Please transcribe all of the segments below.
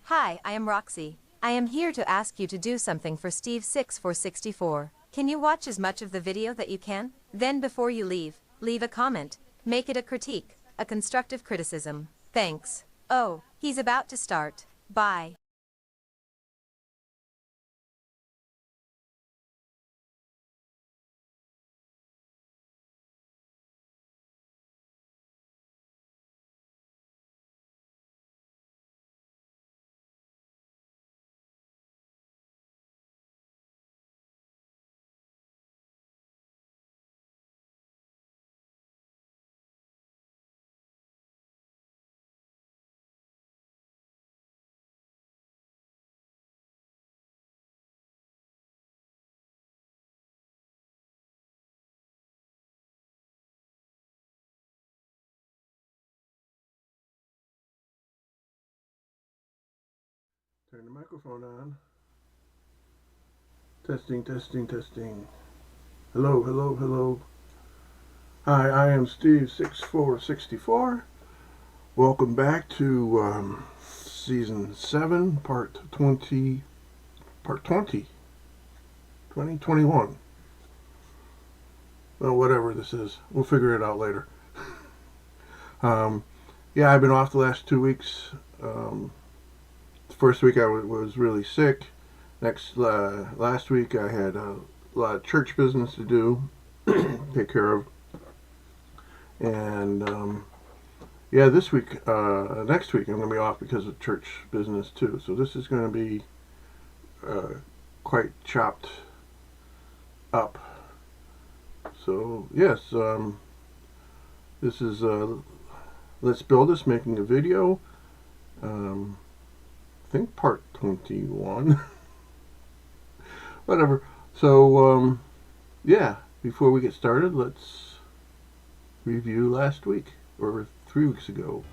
Hi, I am Roxy. I am here to ask you to do something for Steve6464. Can you watch as much of the video that you can? Then before you leave a comment. Make it a critique, a constructive criticism. Thanks. Oh, he's about to start. Bye. Turn the microphone on. Testing, testing, testing. Hello, hello, hello. Hi, I am Steve6464. Welcome back to Season 7, Part 20, 2021. Well, whatever this is. We'll figure it out later. Yeah, I've been off the last 2 weeks. The first week I was really sick. Last week I had a lot of church business to do, take care of. And yeah, next week I'm going to be off because of church business too. So this is going to be quite chopped up. So yes, this is Let's Build This, making a video. I think part 21. Whatever. So yeah, before we get started, let's review last week, or 3 weeks ago.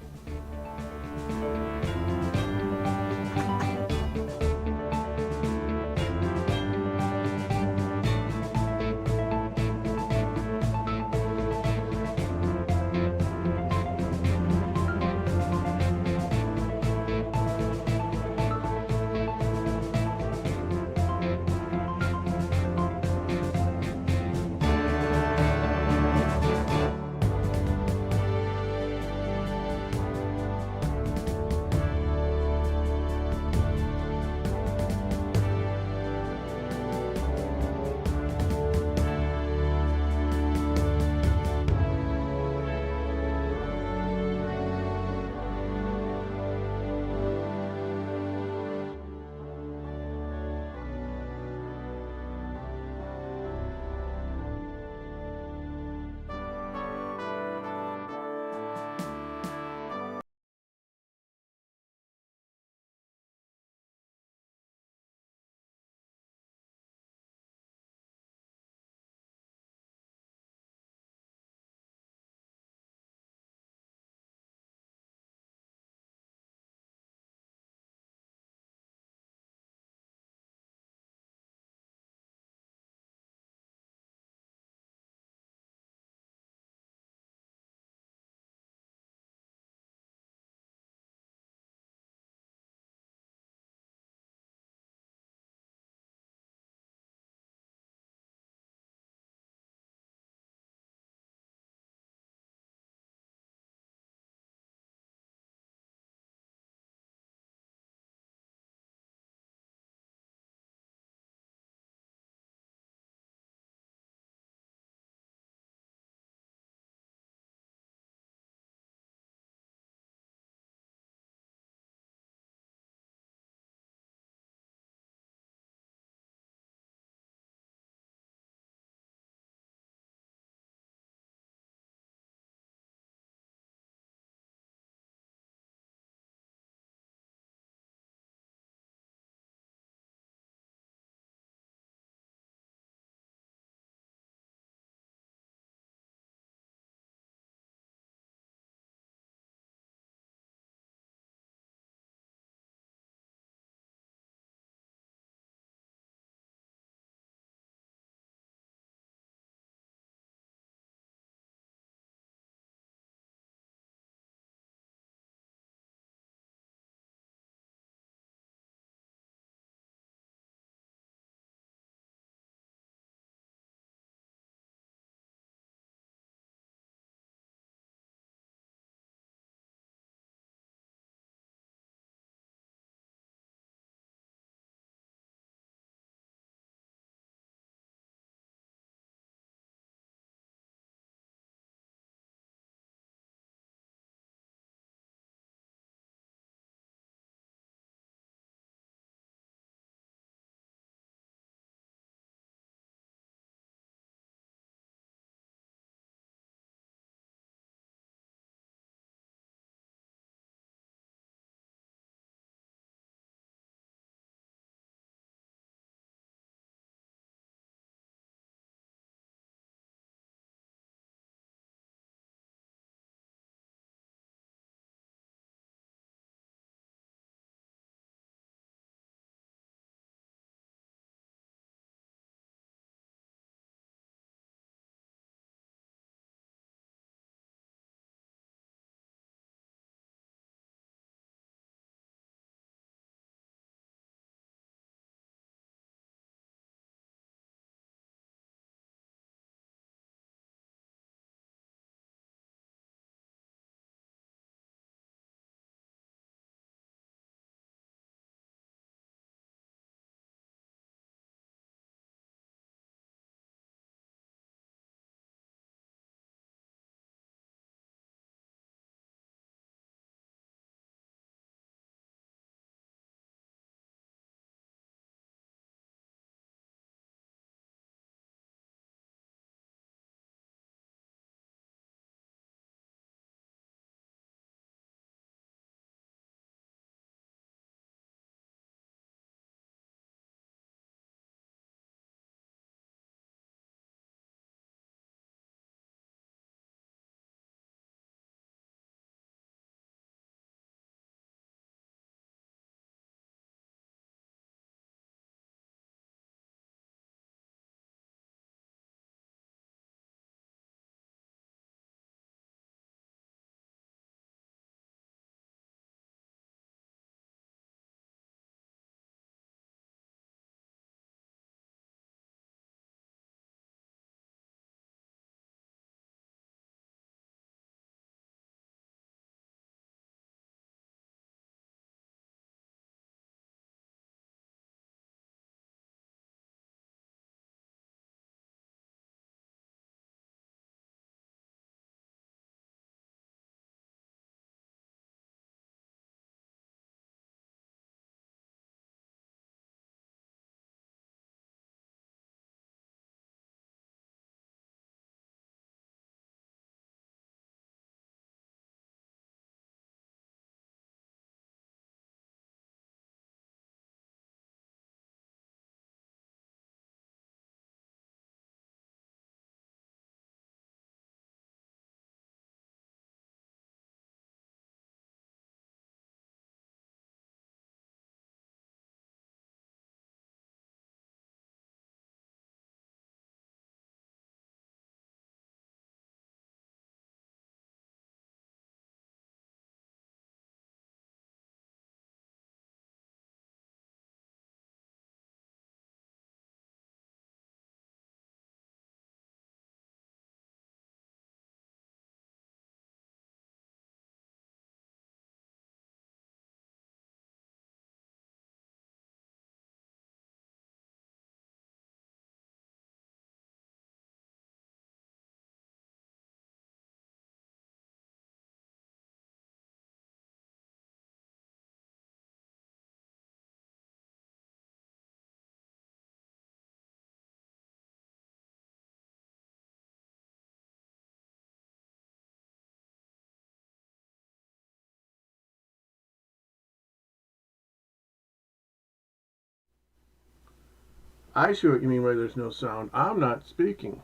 I see what you mean by there's no sound. I'm not speaking.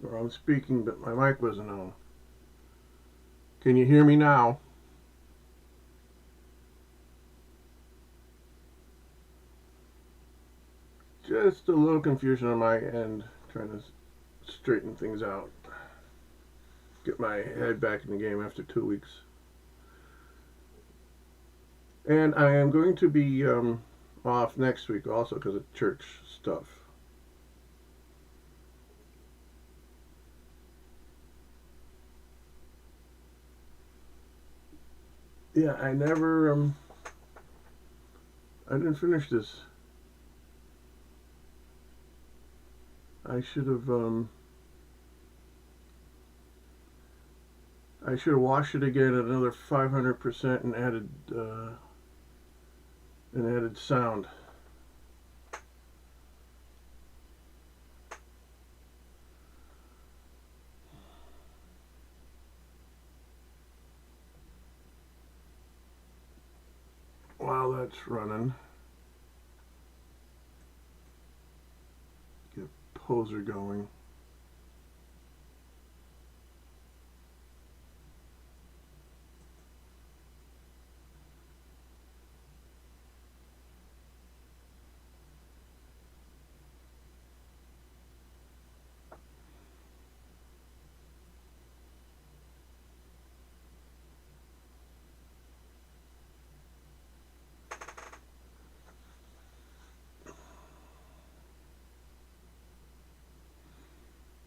Or I'm speaking, but my mic wasn't on. Can you hear me now? Just a little confusion on my end, trying to straighten things out. Get my head back in the game after 2 weeks. And I am going to be off next week also because of church stuff. Yeah, I didn't finish this. I should have washed it again at another 500% and added sound. While that's running, get Poser going.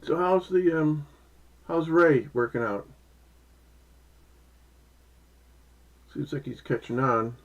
So how's Ray working out? Seems like he's catching on.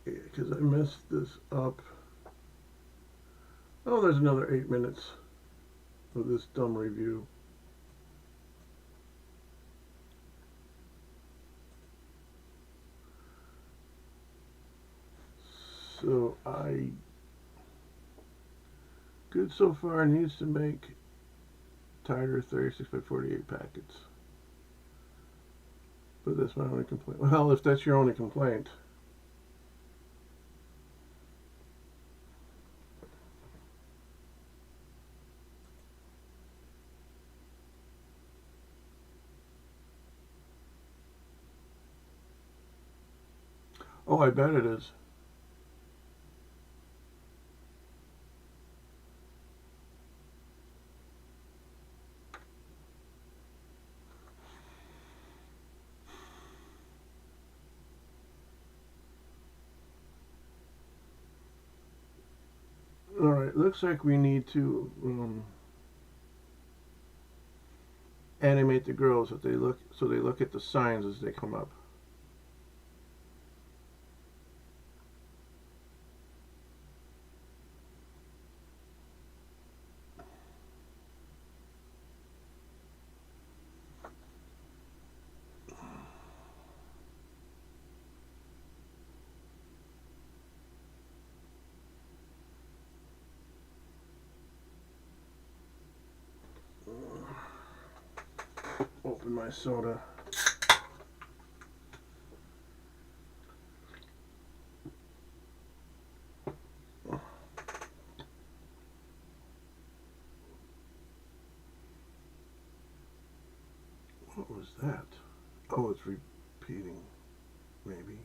Because I messed this up. Oh, there's another 8 minutes of this dumb review. So good so far, needs to make tighter 36 by 48 packets. But that's my only complaint. Well, if that's your only complaint. Oh, I bet it is. Alright, looks like we need to animate the girls so they look at the signs as they come up. Open my soda. was that? Oh, it's repeating, maybe.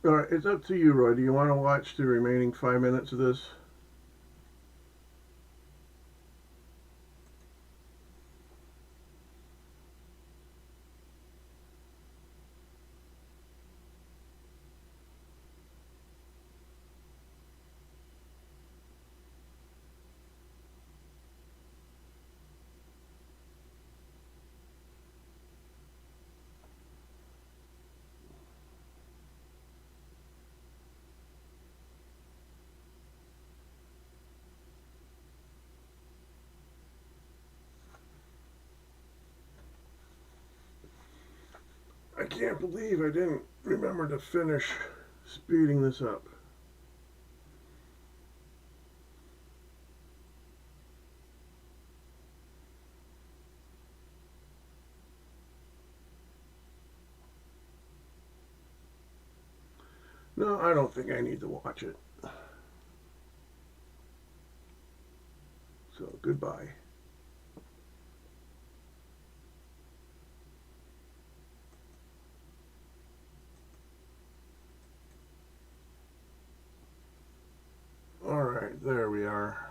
All right, it's up to you, Roy. Do you want to watch the remaining 5 minutes of this? I can't believe I didn't remember to finish speeding this up. No, I don't think I need to watch it. So, goodbye. Alright, there we are.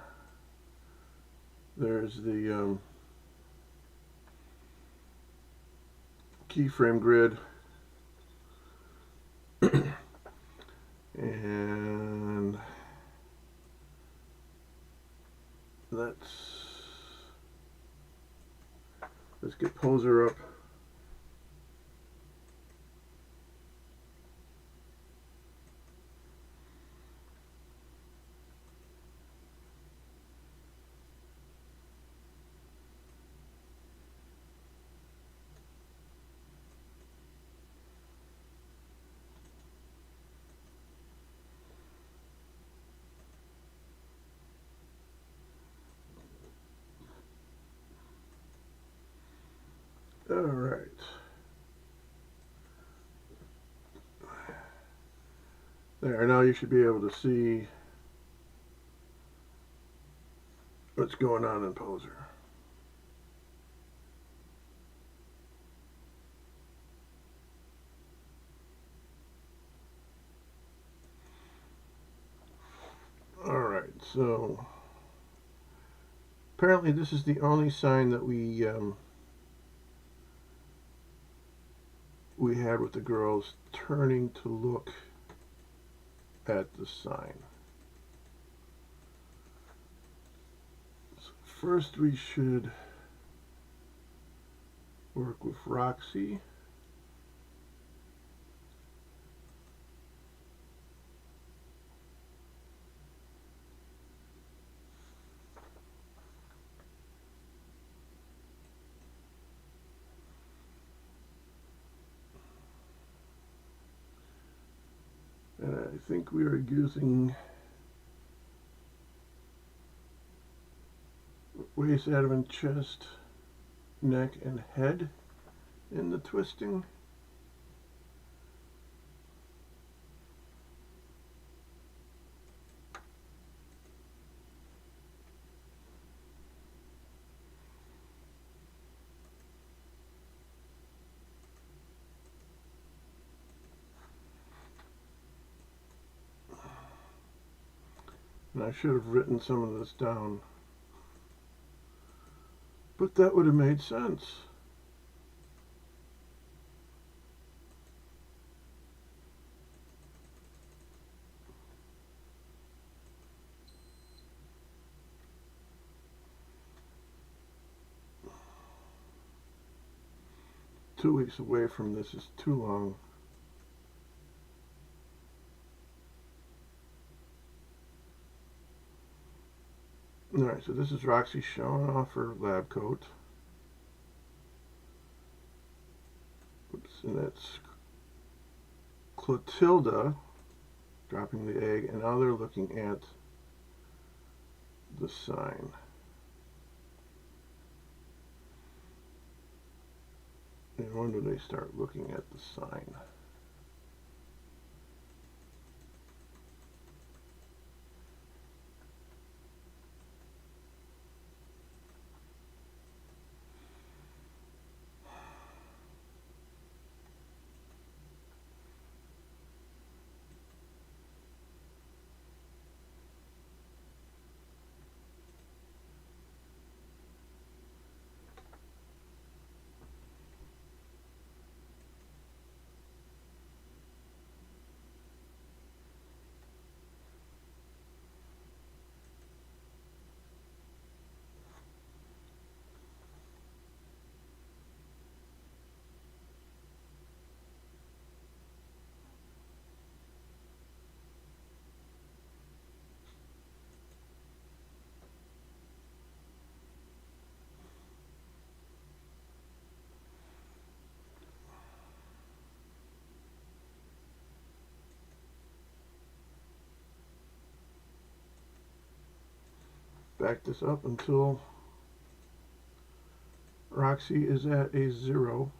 There's the keyframe grid. And let's get Poser up. All right. There, now you should be able to see what's going on in Poser. All right, so apparently this is the only sign that we had with the girls turning to look at the sign. So first we should work with Roxy. And I think we are using waist, abdomen, chest, neck, and head in the twisting. And I should have written some of this down. But that would have made sense. Two weeks away from this is too long. Alright, so this is Roxy showing off her lab coat. Oops, and that's Clotilda dropping the egg, and now they're looking at the sign. And when do they start looking at the sign? Back this up until Roxy is at a 0.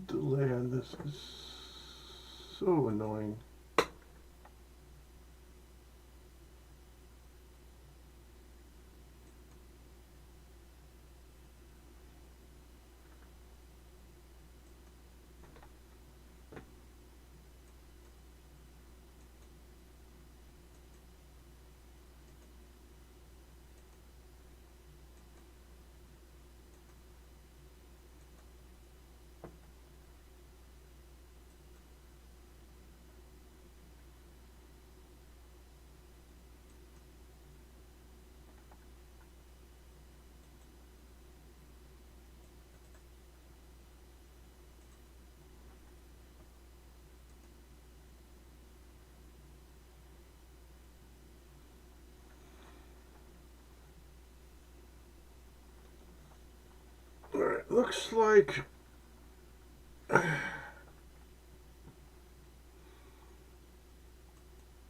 The delay on this is so annoying. Alright, looks like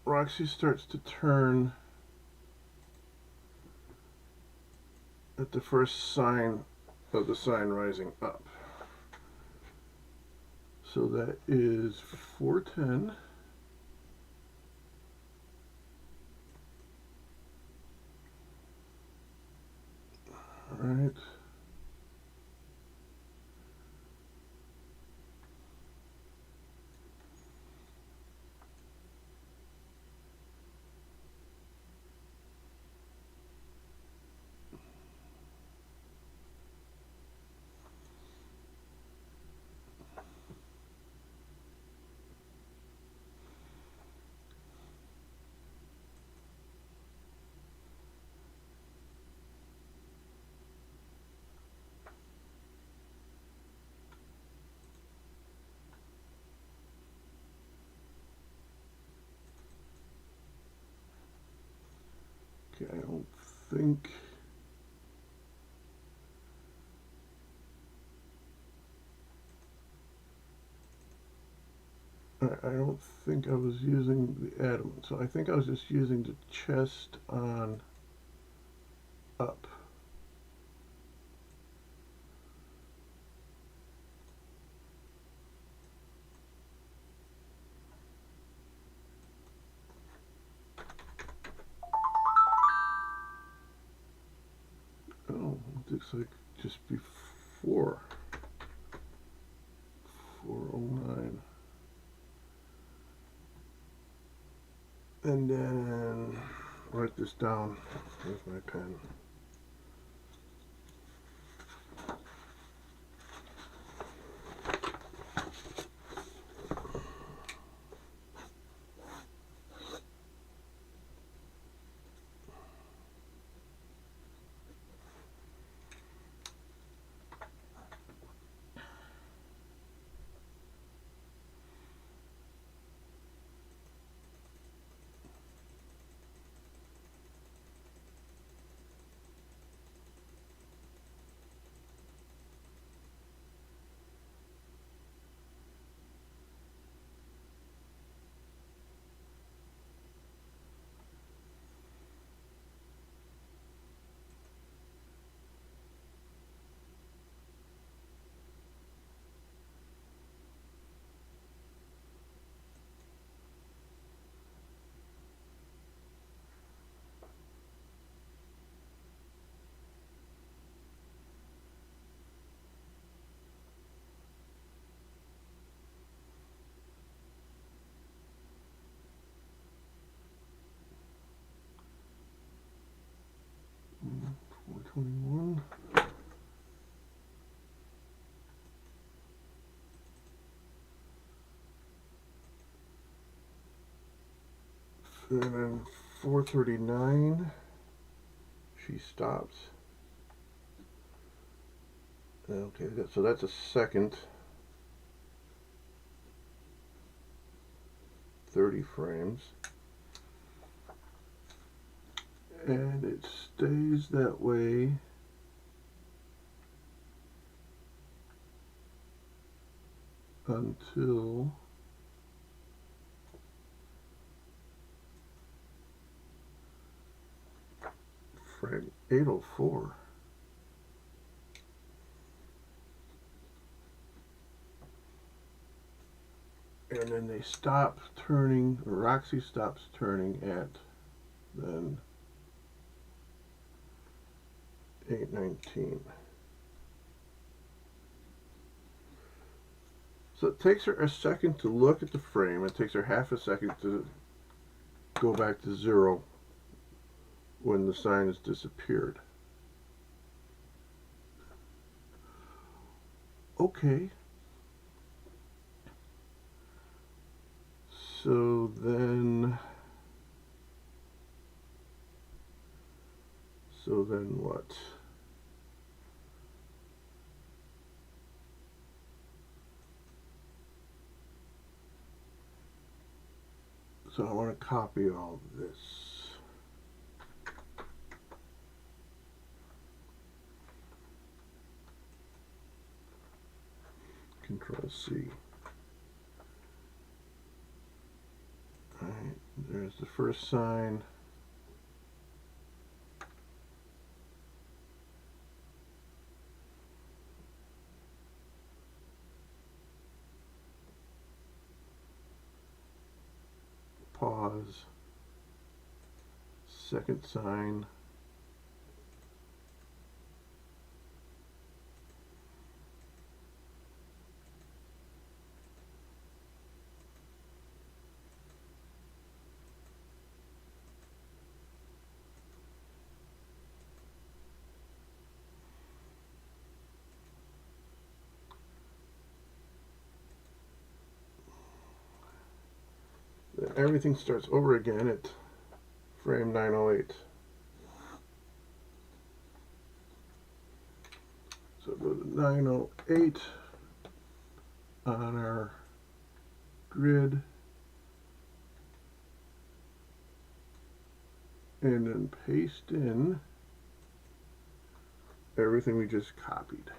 Roxy starts to turn at the first sign of the sign rising up. So that is 410. Alright. Okay, I don't think I don't think I was using the atom, so I think I was just using the chest on up. Oh, it looks like just before 409. And then write this down with my pen. Mm, 421. And then 439, she stops. Okay, so that's a second. 30 frames. And it stays that way until frame 804. And then they stop turning, Roxy stops turning at then 819. So it takes her a second to look at the frame. It takes her half a second to go back to 0 when the sign has disappeared. Okay. So then what? So I want to copy all of this. Control C. Alright, there's the first sign. Pause. Second sign. Then everything starts over again at frame 908. So go to 908 on our grid, and then paste in everything we just copied.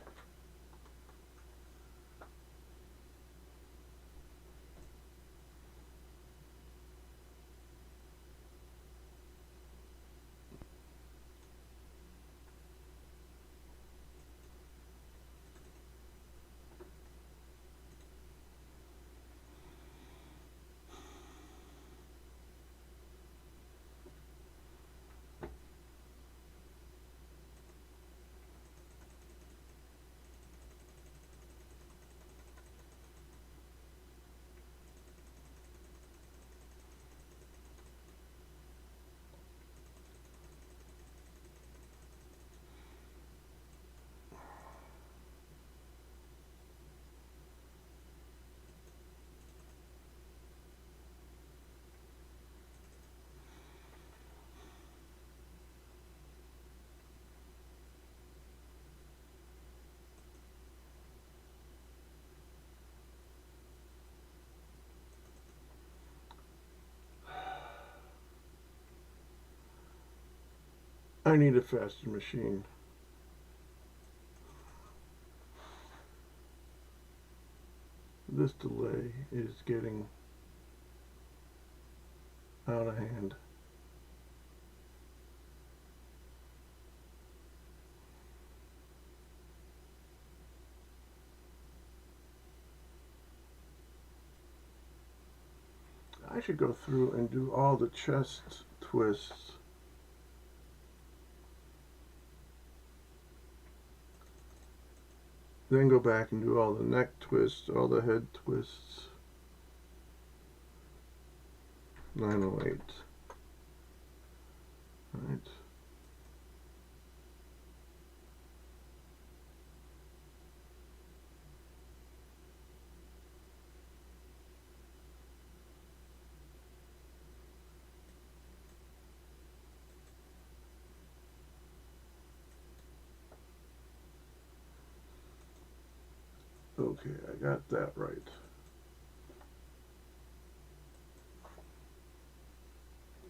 I need a faster machine. This delay is getting out of hand. I should go through and do all the chest twists. Then go back and do all the neck twists, all the head twists. 908. Right. Okay, I got that right.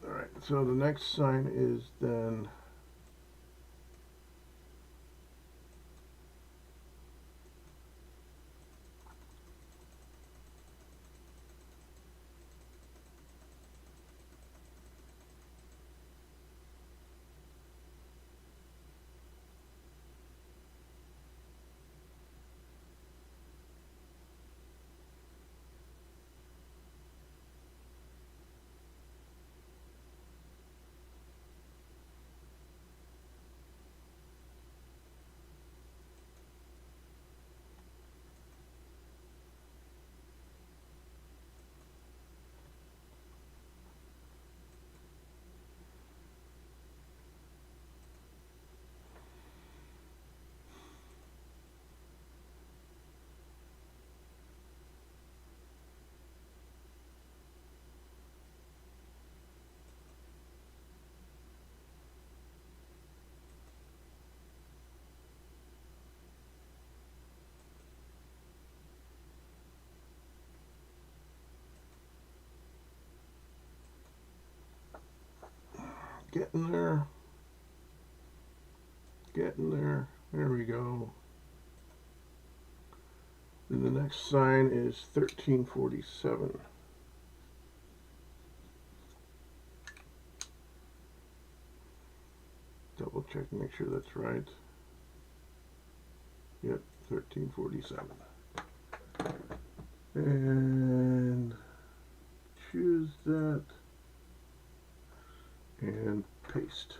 Alright, so the next sign is then getting there. Getting there. There we go. And the next sign is 1347. Double check and make sure that's right. Yep, 1347. And choose that and paste.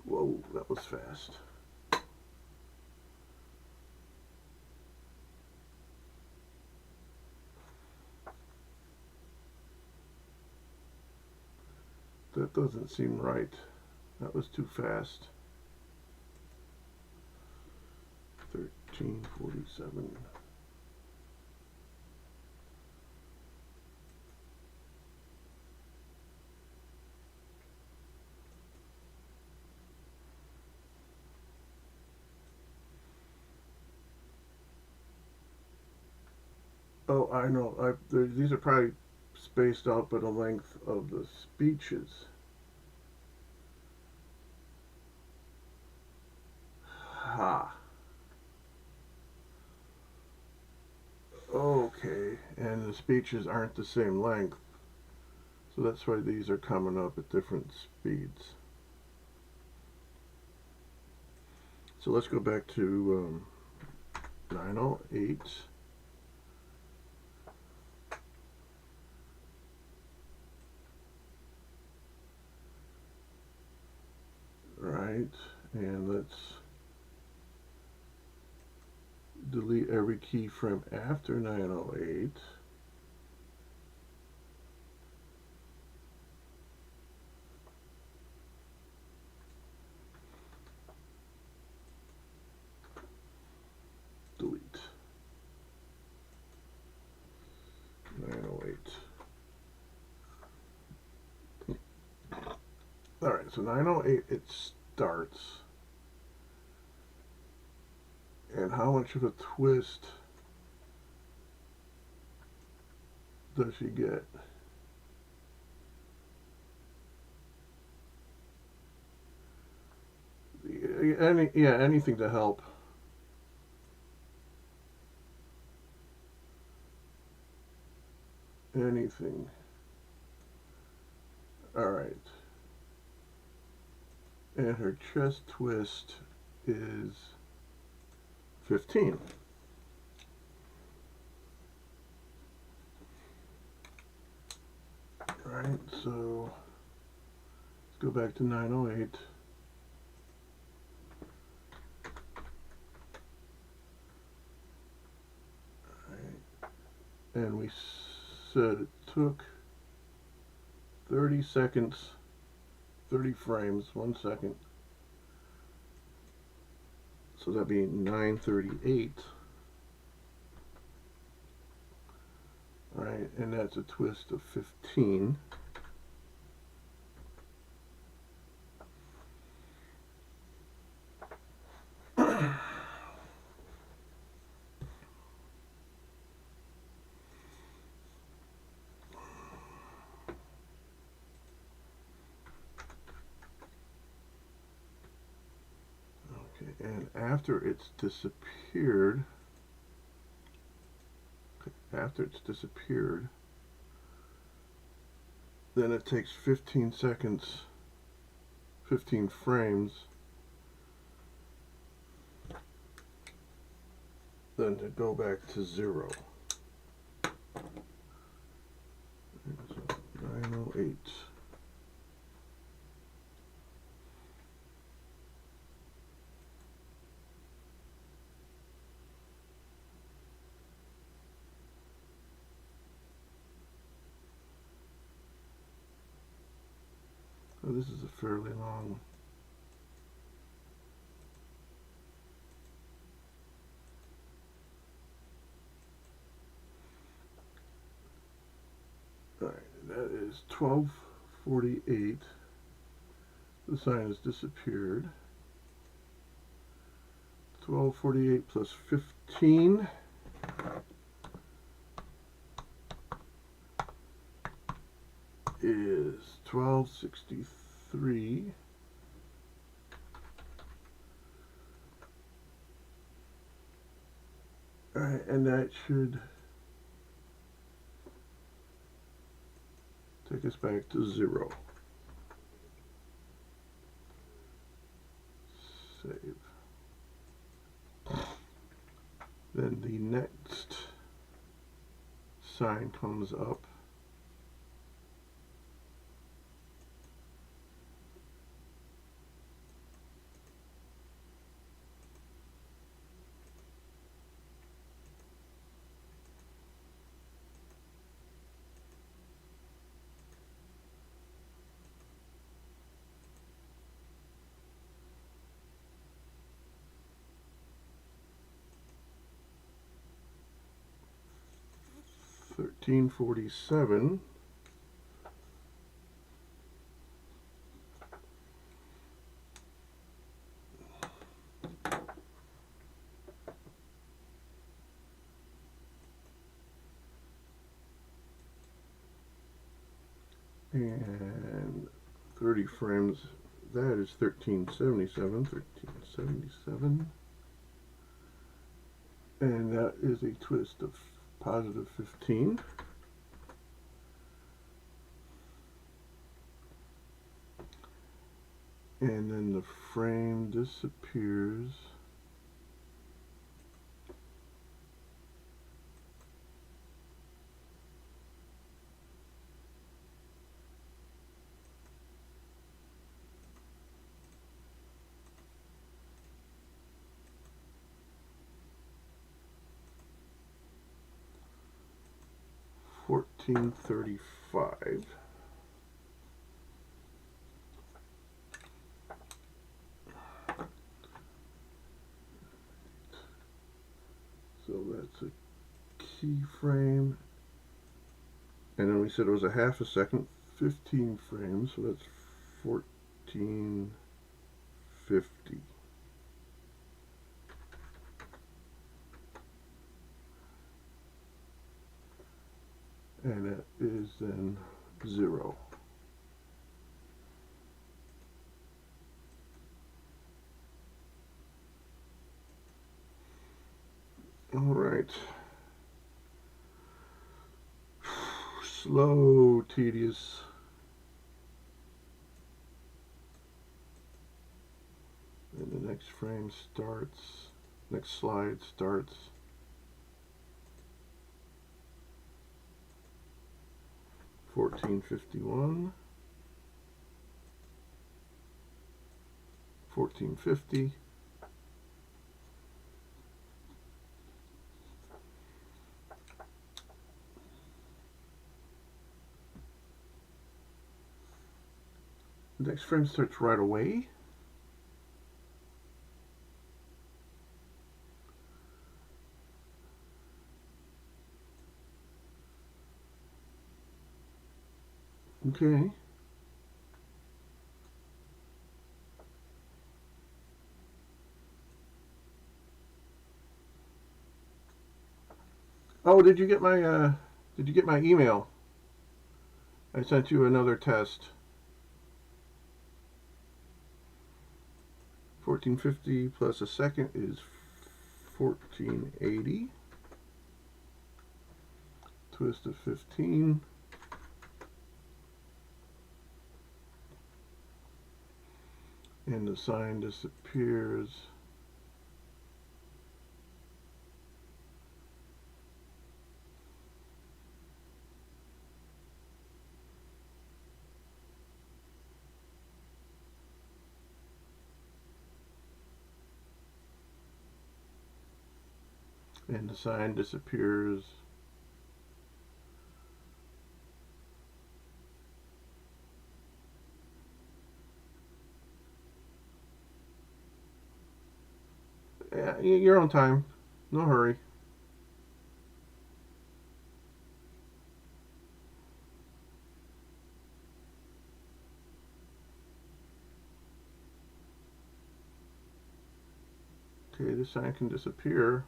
Whoa, that was fast. That doesn't seem right. That was too fast. 1347. Oh, I know. These are probably spaced out by the length of the speeches. Ha. Okay, and the speeches aren't the same length. So that's why these are coming up at different speeds. So let's go back to 908. Right, and let's delete every keyframe after 908. Delete 908. Alright, so 908 it starts. And how much of a twist does she get? Anything to help. Anything. Alright. And her chest twist is 15. Alright, so let's go back to 908. And we said it took 30 seconds, 30 frames, 1 second. So that'd be 938. Alright, and that's a twist of 15. And after it's disappeared, then it takes 15 seconds, 15 frames, then to go back to 0. So 908. Oh, this is a fairly long. Alright, that is 12:48. The sign has disappeared. 12:48 plus 15. Is 1263. Alright, and that should take us back to 0. Save. Then the next sign comes up. $13.47. And 30 frames, that is 1377. And that is a twist of positive 15. And then the frame disappears. $14.35. So that's a keyframe. And then we said it was a half a second, 15 frames, so that's 1450. and it is then 0. All right. Slow, tedious. And the next frame starts, next slide starts. $14.51, $14.50, the next frame starts right away. Okay. Oh, did you get my email? I sent you another test. 1450 plus a second is 1480. Twist of 15. And the sign disappears. And the sign disappears. Yeah, you're on time. No hurry. Okay, the sign can disappear.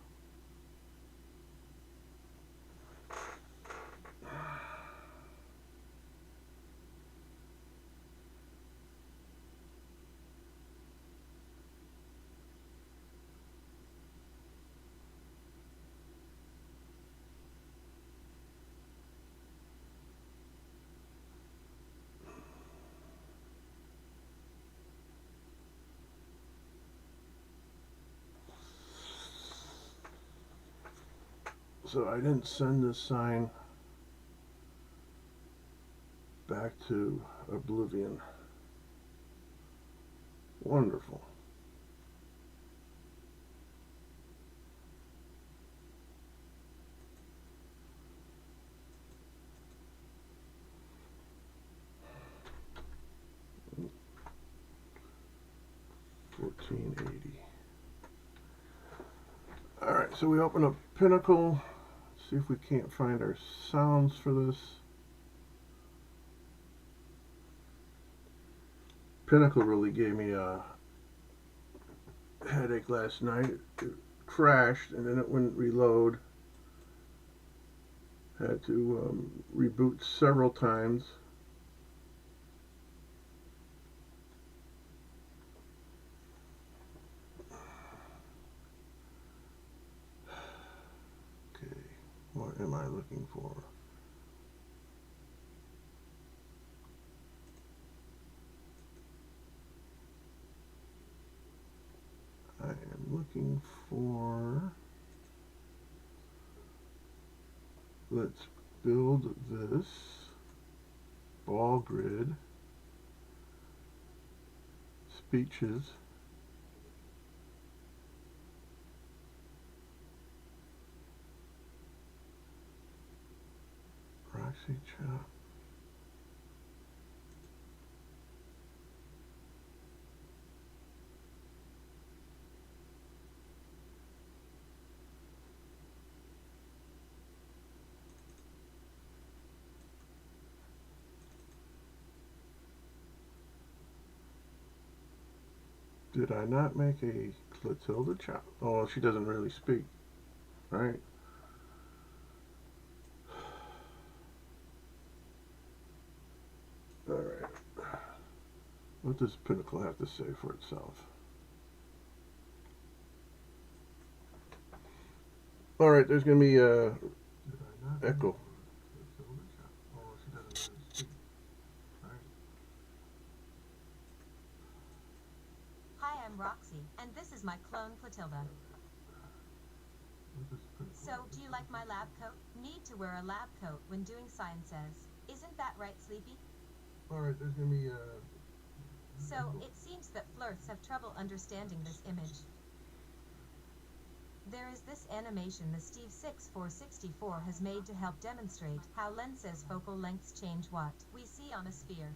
So I didn't send this sign back to Oblivion. Wonderful. $14.80. Alright, so we open up Pinnacle. See if we can't find our sounds for this. Pinnacle really gave me a headache last night. It crashed and then it wouldn't reload. Had to reboot several times. Okay, what am I looking for? I am looking for, let's build this ball grid, speeches, Roxy Chop. Did I not make a Clotilda Chop? Oh, she doesn't really speak, right? What does Pinnacle have to say for itself? Alright, there's going to be echo. Hi, I'm Roxy, and this is my clone Clotilda. So, do you like my lab coat? Need to wear a lab coat when doing sciences. Isn't that right, Sleepy? Alright, there's going to be So, it seems that Flirts have trouble understanding this image. There is this animation the Steve 6464 has made to help demonstrate how lenses focal lengths change what we see on a sphere.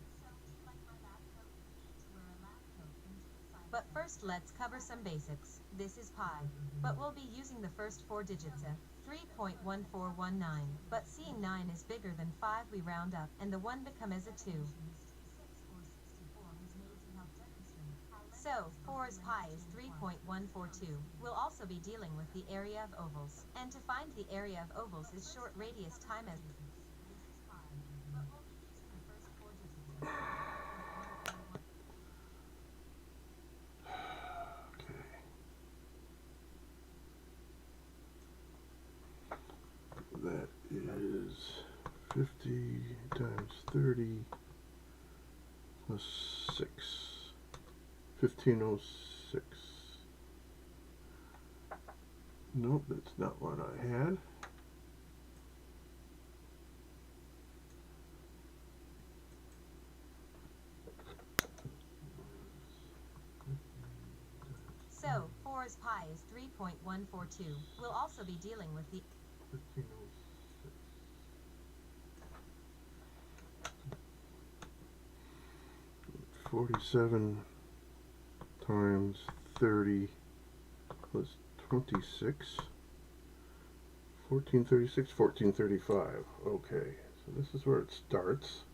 But first let's cover some basics. This is pi, but we'll be using the first 4 digits of 3.1419. But seeing 9 is bigger than 5, we round up, and the 1 become as a 2. So, 4's pi is 3.142. We'll also be dealing with the area of ovals. And to find the area of ovals is short radius time as that is 50 times 30 plus 6. 1506. Nope, that's not what I had. So, 4's pi is 3.142. We'll also be dealing with the 1506. 47 times 30 plus 26. 1436, 1435. Okay, so this is where it starts.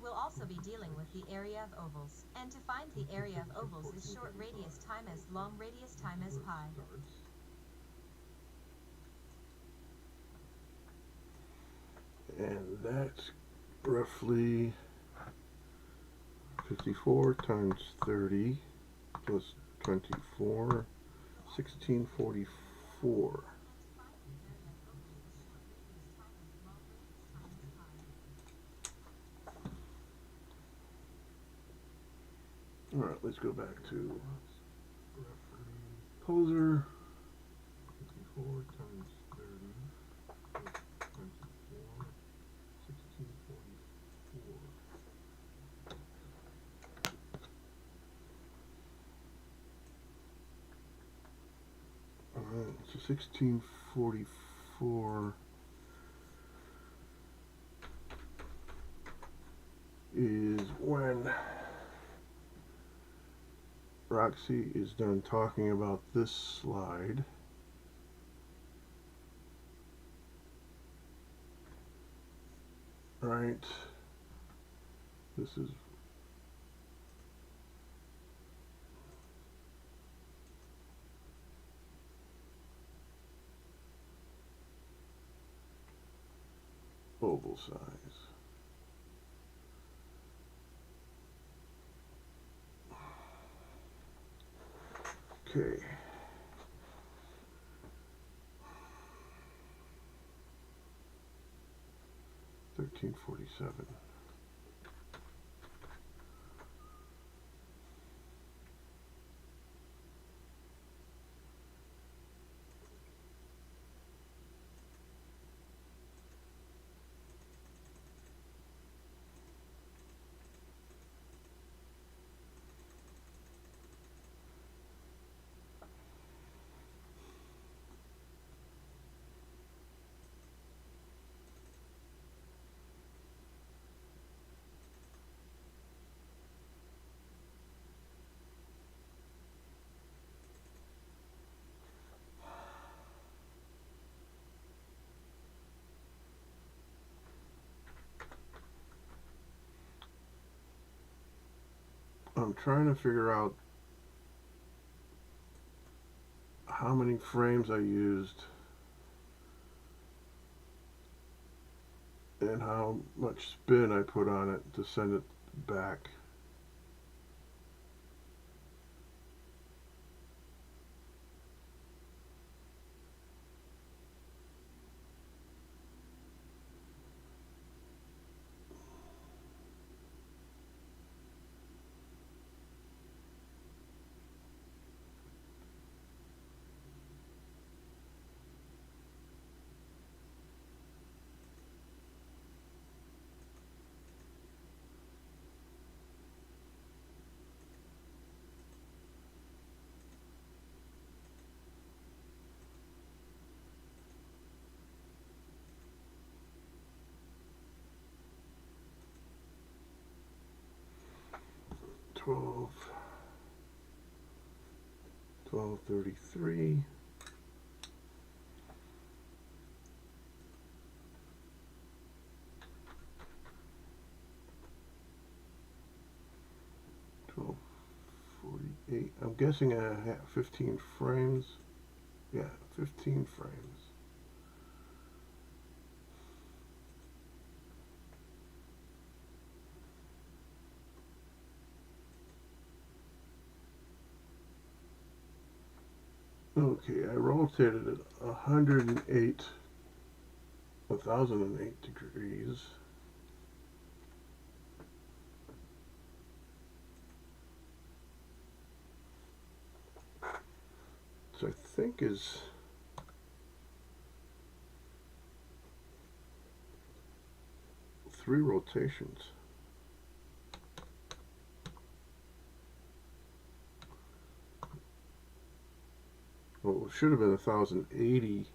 We'll also be dealing with the area of ovals. And to find the area of ovals is short radius time as long radius time as pi. And that's roughly 54 times 30 plus 24, 1644. Alright, let's go back to poser. 54 times 30 plus 24, 1644. Alright, so 1644 is when Roxy is done talking about this slide. Right. This is oval size. Okay. $13.47. I'm trying to figure out how many frames I used and how much spin I put on it to send it back. Twelve 33. I'm guessing I have 15 frames. Yeah, 15 frames. Okay, I rotated it 1008 degrees. So I think is 3 rotations. Well, it should have been 1080.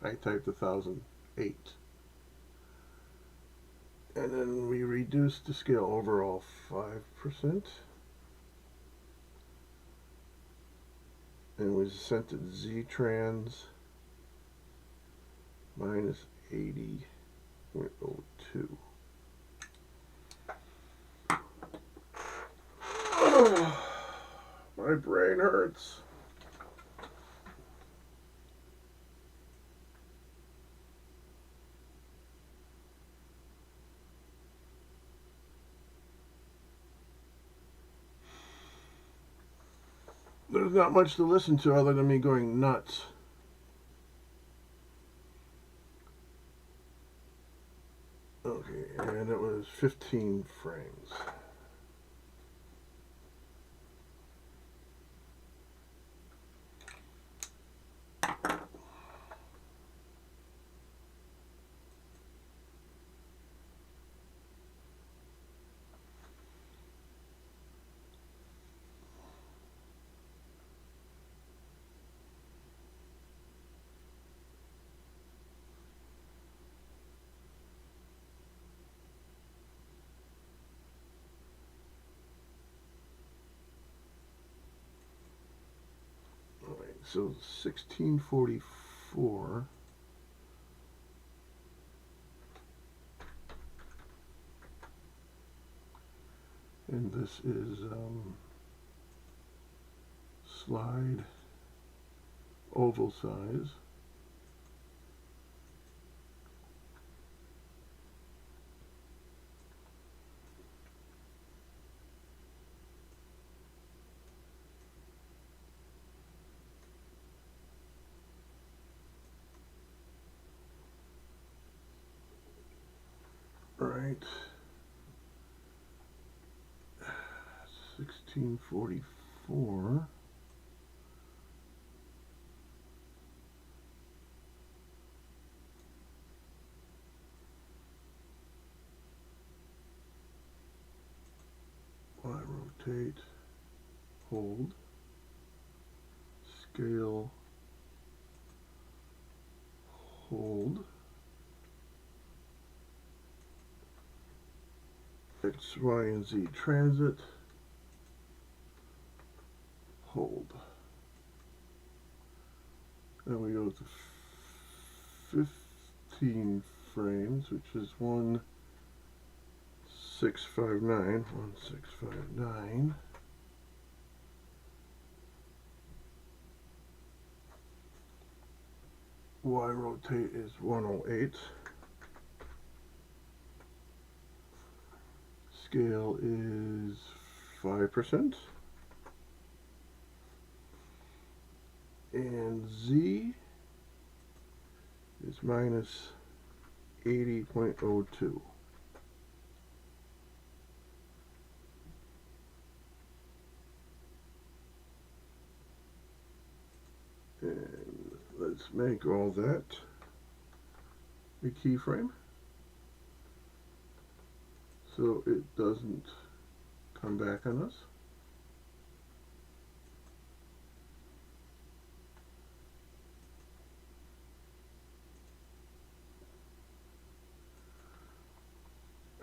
I typed 1008. And then we reduced the scale overall 5%. And we sent it Z-trans minus 80.02. Oh, my brain hurts. There's not much to listen to other than me going nuts. Okay, and it was 15 frames. So 1644, and this is slide oval size. Right, 1644. I rotate, hold, scale, hold, X, Y, and Z transit, hold. Then we go to 15 frames, which is 1659, 1659. Y rotate is 108. Scale is 5%. And Z is minus 80.02. And let's make all that a keyframe so it doesn't come back on us.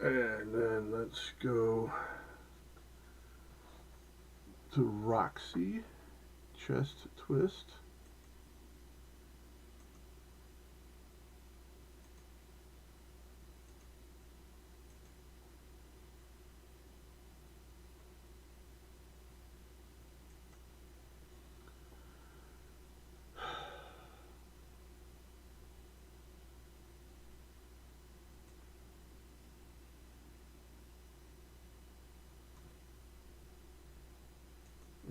And then let's go to Roxy chest twist.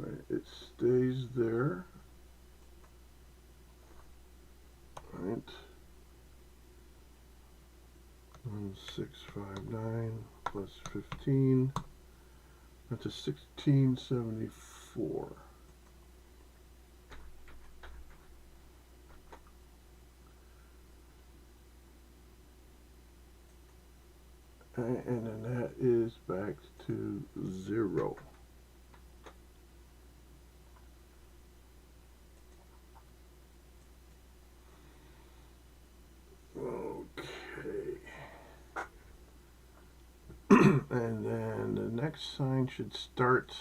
Right, it stays there. Right. 1659 plus 15. That's a 1674. And then that is back to 0. Okay. And then the next sign should start.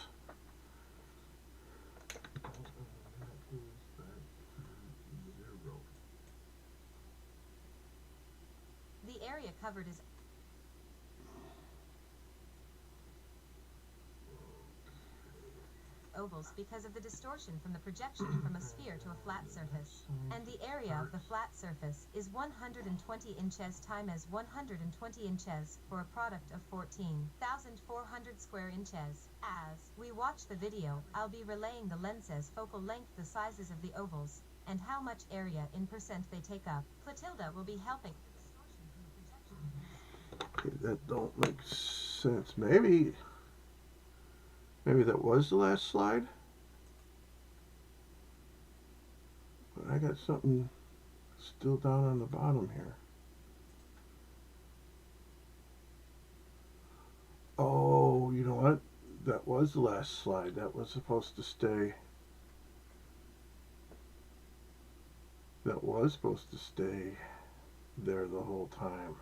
The area covered is ovals because of the distortion from the projection from a sphere to a flat surface. And the area of the flat surface is 120 inches times 120 inches for a product of 14,400 square inches. As we watch the video, I'll be relaying the lens's focal length, the sizes of the ovals, and how much area in percent they take up. Clotilda will be helping. Okay, that don't make sense. Maybe that was the last slide. But I got something still down on the bottom here. Oh, you know what? That was the last slide. That was supposed to stay. That was supposed to stay there the whole time.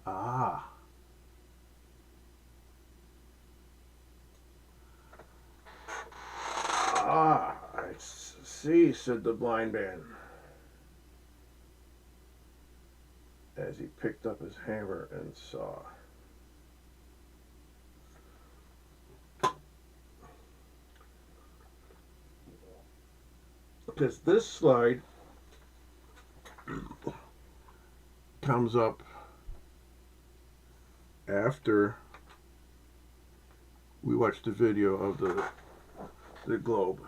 Ah. Ah, I see, said the blind man, as he picked up his hammer and saw. Because this slide comes up after we watch the video of the globe.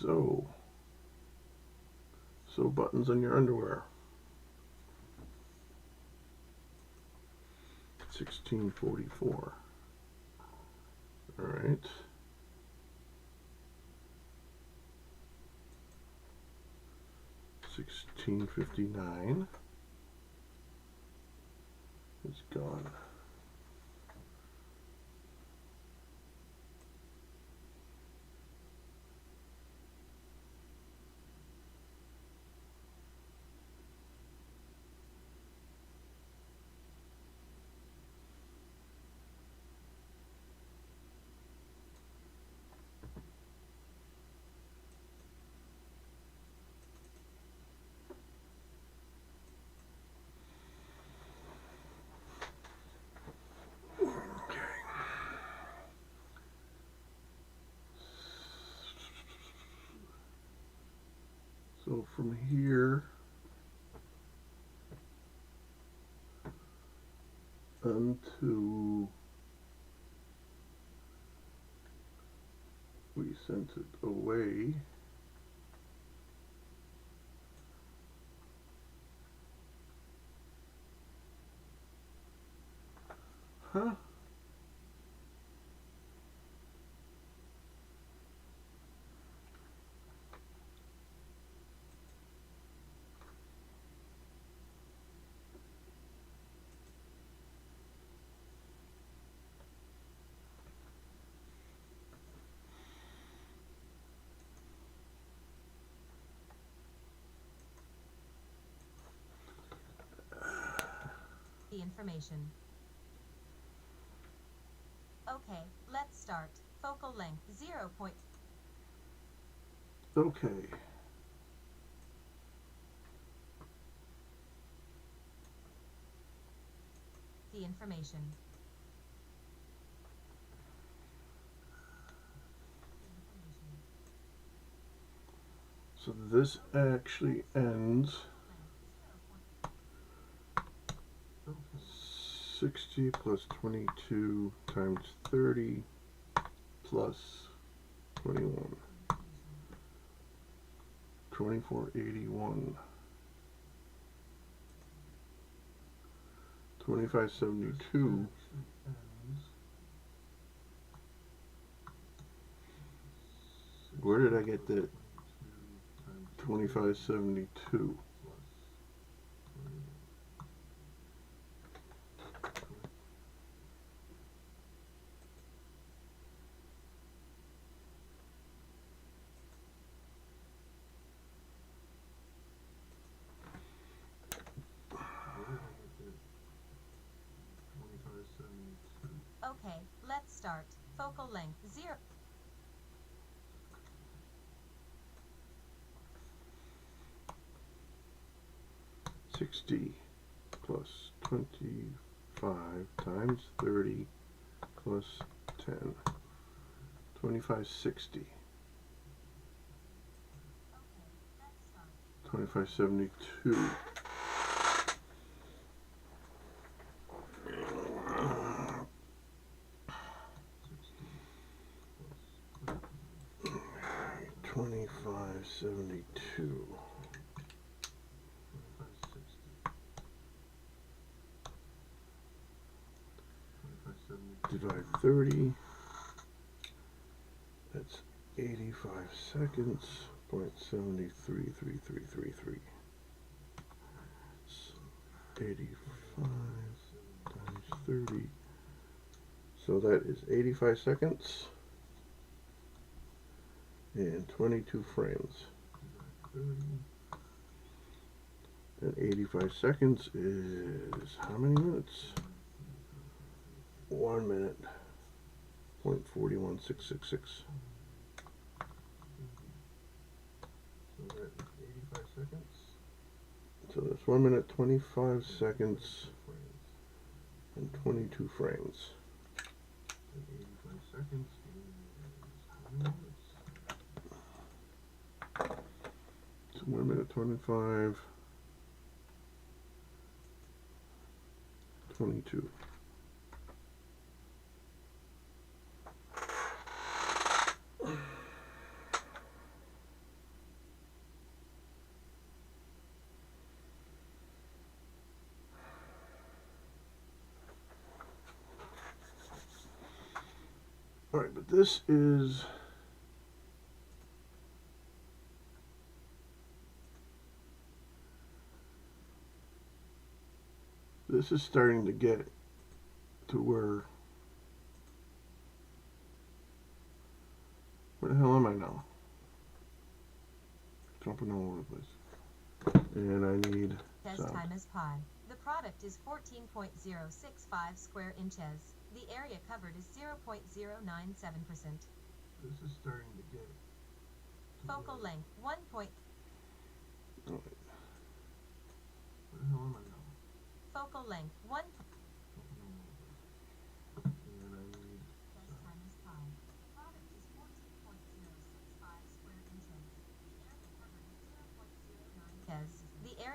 So buttons on your underwear. 1644. All right. $16.59 is gone. So from here until we sent it away, huh? The information. Okay, let's start. Focal length 0. Okay. The information. So this actually ends 60 plus 22 times 30 plus 21. 2481. 2572. Where did I get that 2572? Okay, let's start. Focal length 0. 60 plus 25 times 30 plus 10. 2560. 2572. $25.72. Divide 30. That's 85 seconds. 0.733333. 85 times 30. So that is 85 seconds and 22 frames. And 85 seconds is how many minutes? 1 minute. 0.41666. So that is 85 seconds. So that's 1 minute 25 seconds and 22 frames. And 85 seconds is how many minutes? So 1 minute 25, 22. All right, but this is starting to get to where the hell am I now? Jumping all over the place. And I need Says sound. time is pi. The product is 14.065 square inches. The area covered is 0.097%. This is starting to get Focal length 1. All right. Where the hell am I now? Focal length 1. And I need Says time is pi. The product is 14.065 square inches. The area covered is 0.097%.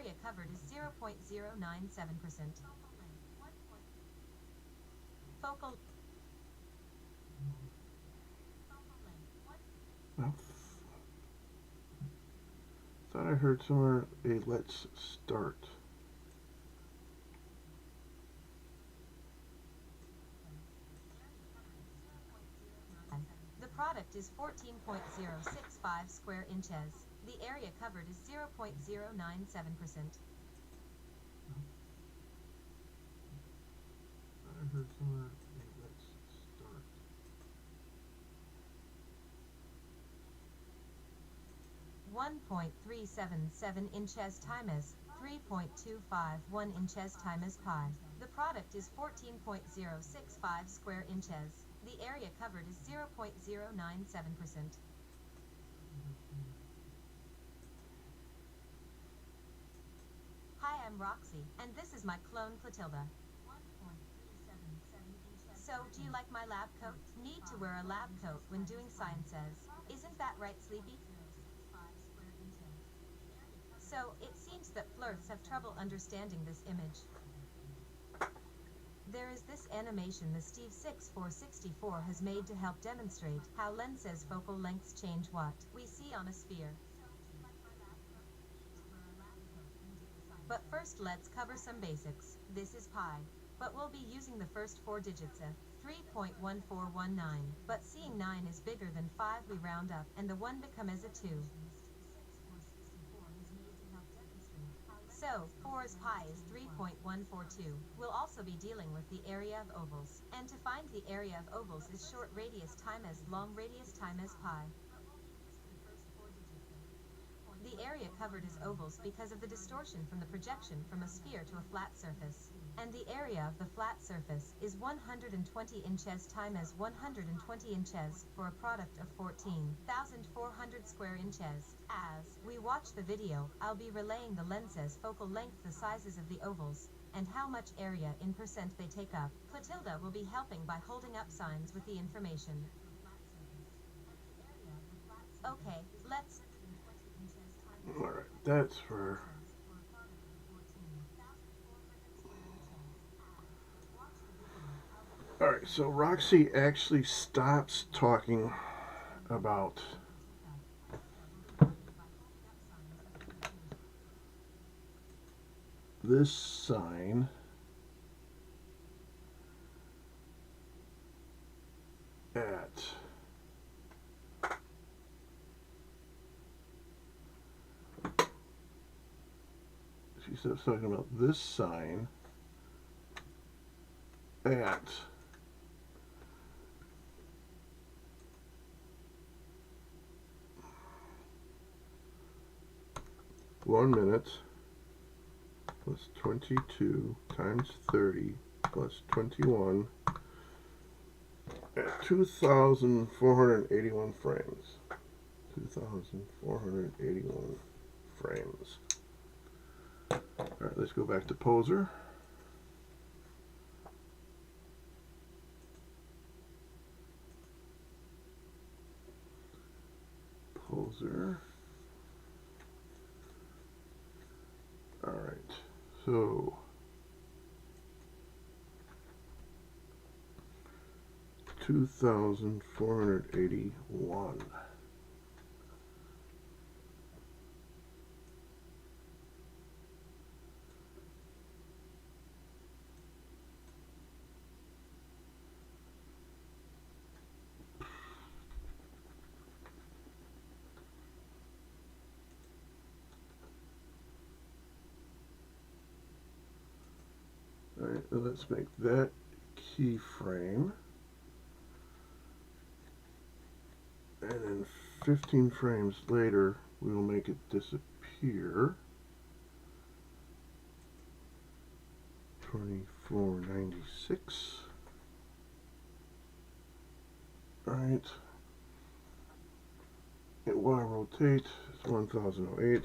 area covered is 0.097%. Focal I thought I heard somewhere a let's start. The product is 14.065 square inches. The area covered is 0.097%. I heard somewhere a let's start. 1.377 inches times 3.251 inches times pi. The product is 14.065 square inches. The area covered is 0.097%. Hi, I'm Roxy, and this is my clone Clotilda. So, do you like my lab coat? Need to wear a lab coat when doing sciences. Isn't that right, Sleepy? So, it seems that flirts have trouble understanding this image. There is this animation the Steve6464 has made to help demonstrate how lenses focal lengths change what we see on a sphere. But first let's cover some basics. This is pi, but we'll be using the first 4 digits of 3.1419, but seeing 9 is bigger than 5 we round up and the 1 become as a 2. So, 4's pi is 3.142. We'll also be dealing with the area of ovals. And to find the area of ovals is short radius time as long radius time as pi. The area covered is ovals because of the distortion from the projection from a sphere to a flat surface. And the area of the flat surface is 120 inches times 120 inches for a product of 14,400 square inches. As we watch the video, I'll be relaying the lenses focal length, the sizes of the ovals, and how much area in percent they take up. Clotilda will be helping by holding up signs with the information. Okay, let's... Alright, that's for... Alright, so Roxy actually stops talking about this sign at she stops talking about this sign at 1 minute plus 22 times 30 plus 21 at 2,481 frames. 2,481 frames. Alright, let's go back to Poser. Poser. Alright, so 2,481. Alright, let's make that keyframe. And then 15 frames later, we will make it disappear. 2496. Alright. And Y rotate is 1008.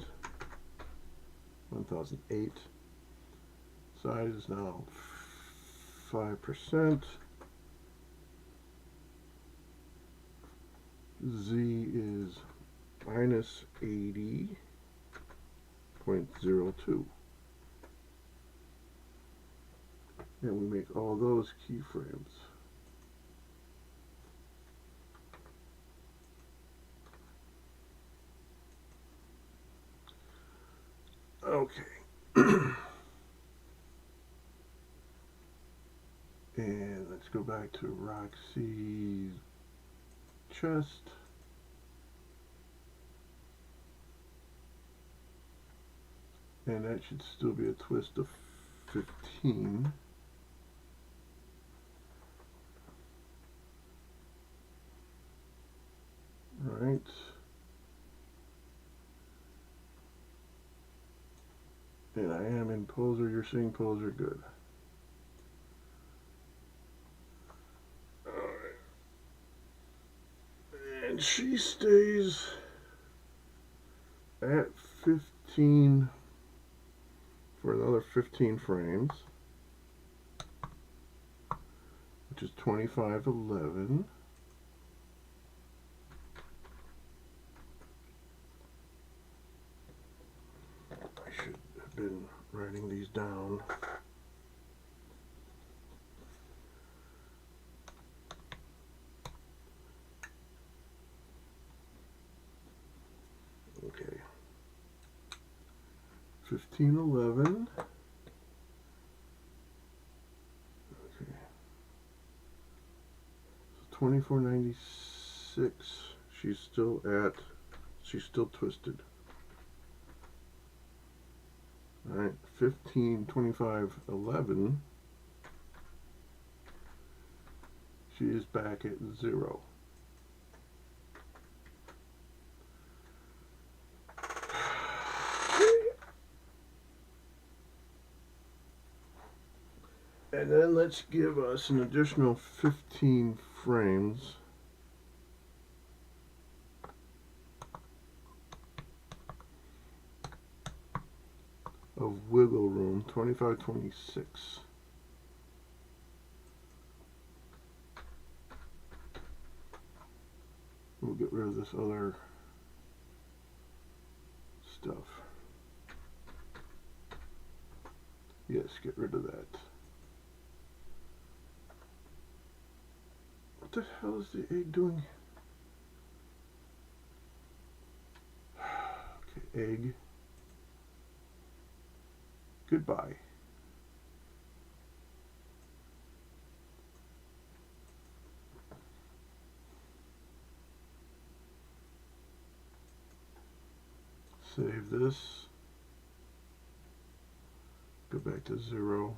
1008. Size is now 5%. Z is minus 80.02. and we make all those keyframes. Okay. And let's go back to Roxy's chest. And that should still be a twist of 15. Right. And I am in poser. You're seeing poser. Good. Alright. And she stays at 15 for another 15 frames, which is 25:11. I should have been writing these down. Okay. 15:11. Okay. So 24.96. She's still twisted. Alright, 15:25:11. She is back at 0. And then let's give us an additional 15 frames. Of wiggle room, 25:26. We'll get rid of this other stuff. Yes, get rid of that. What the hell is the egg doing? Okay, egg. Goodbye. Save this. Go back to 0.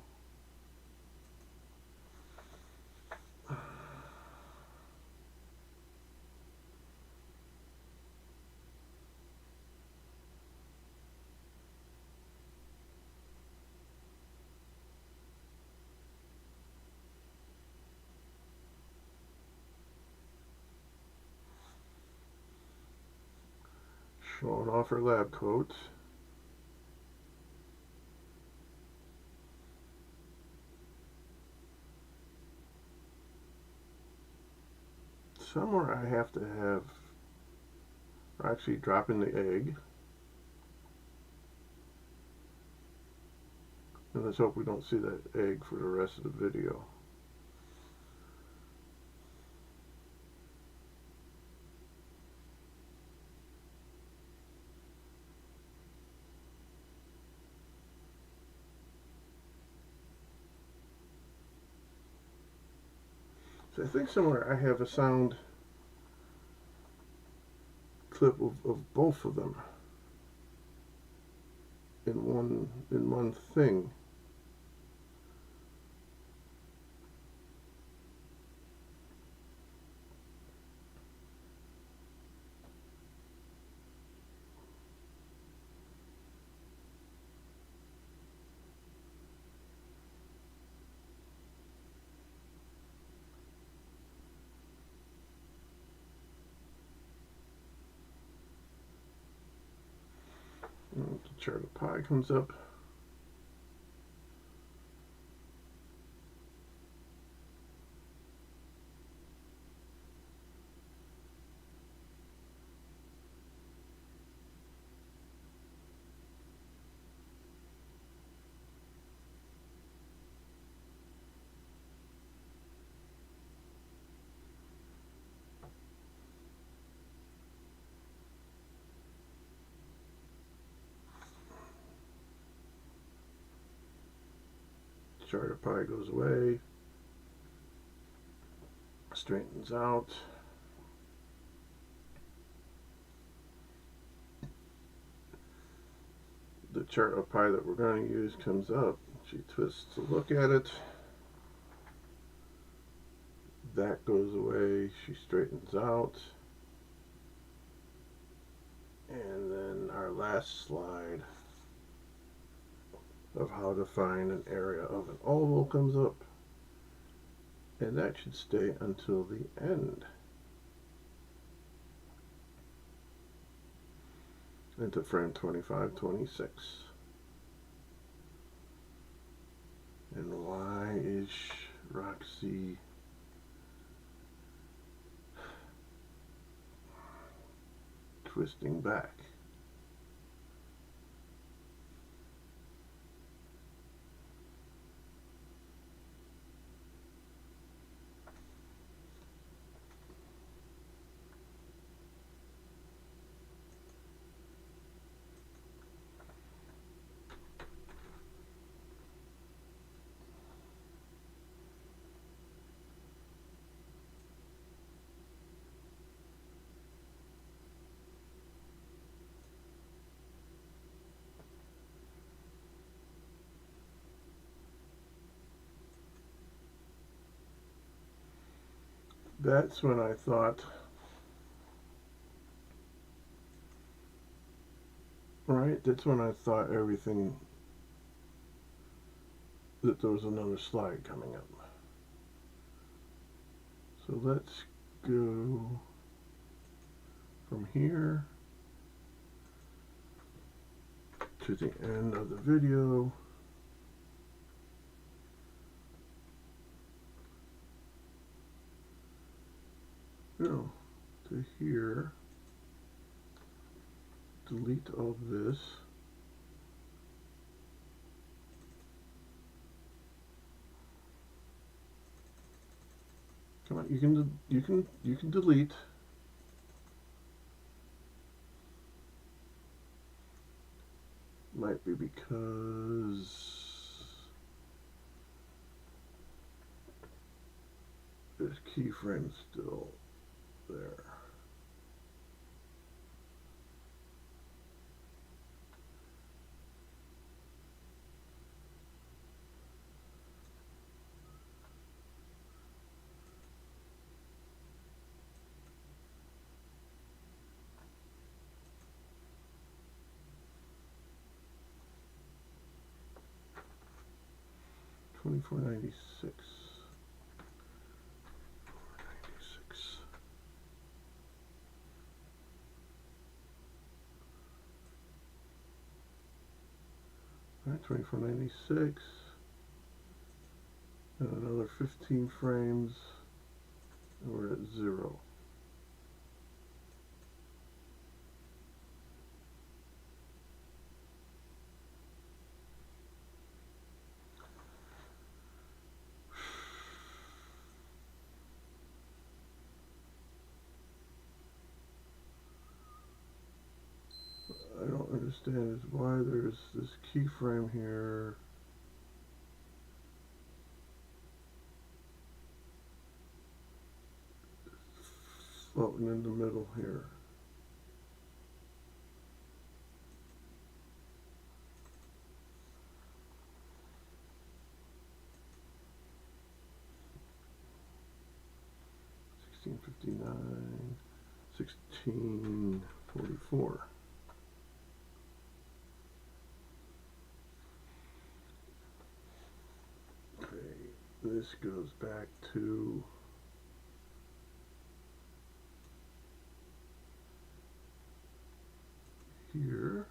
Showing off her lab coat. Somewhere I have to have Roxy dropping the egg. And let's hope we don't see that egg for the rest of the video. So I think somewhere I have a sound clip of both of them in one thing. And the chart of pi comes up. chart of pi goes away, straightens out. The chart of pi that we're going to use comes up. She twists to look at it. That goes away. She straightens out. And then our last slide of how to find an area of an oval comes up. And that should stay until the end. Into frame 25, 26. And why is Roxy twisting back? That's when I thought, right? That's when I thought everything, that there was another slide coming up. So let's go from here to the end of the video. No, to here. Delete all this. Come on, you can delete. Might be because there's keyframes still there. $24.96. All right, $24.96. And another 15 frames, and we're at 0. I don't understand is why there's this keyframe here. Floating in the middle here. $16.59, $16.44. Okay, this goes back to here.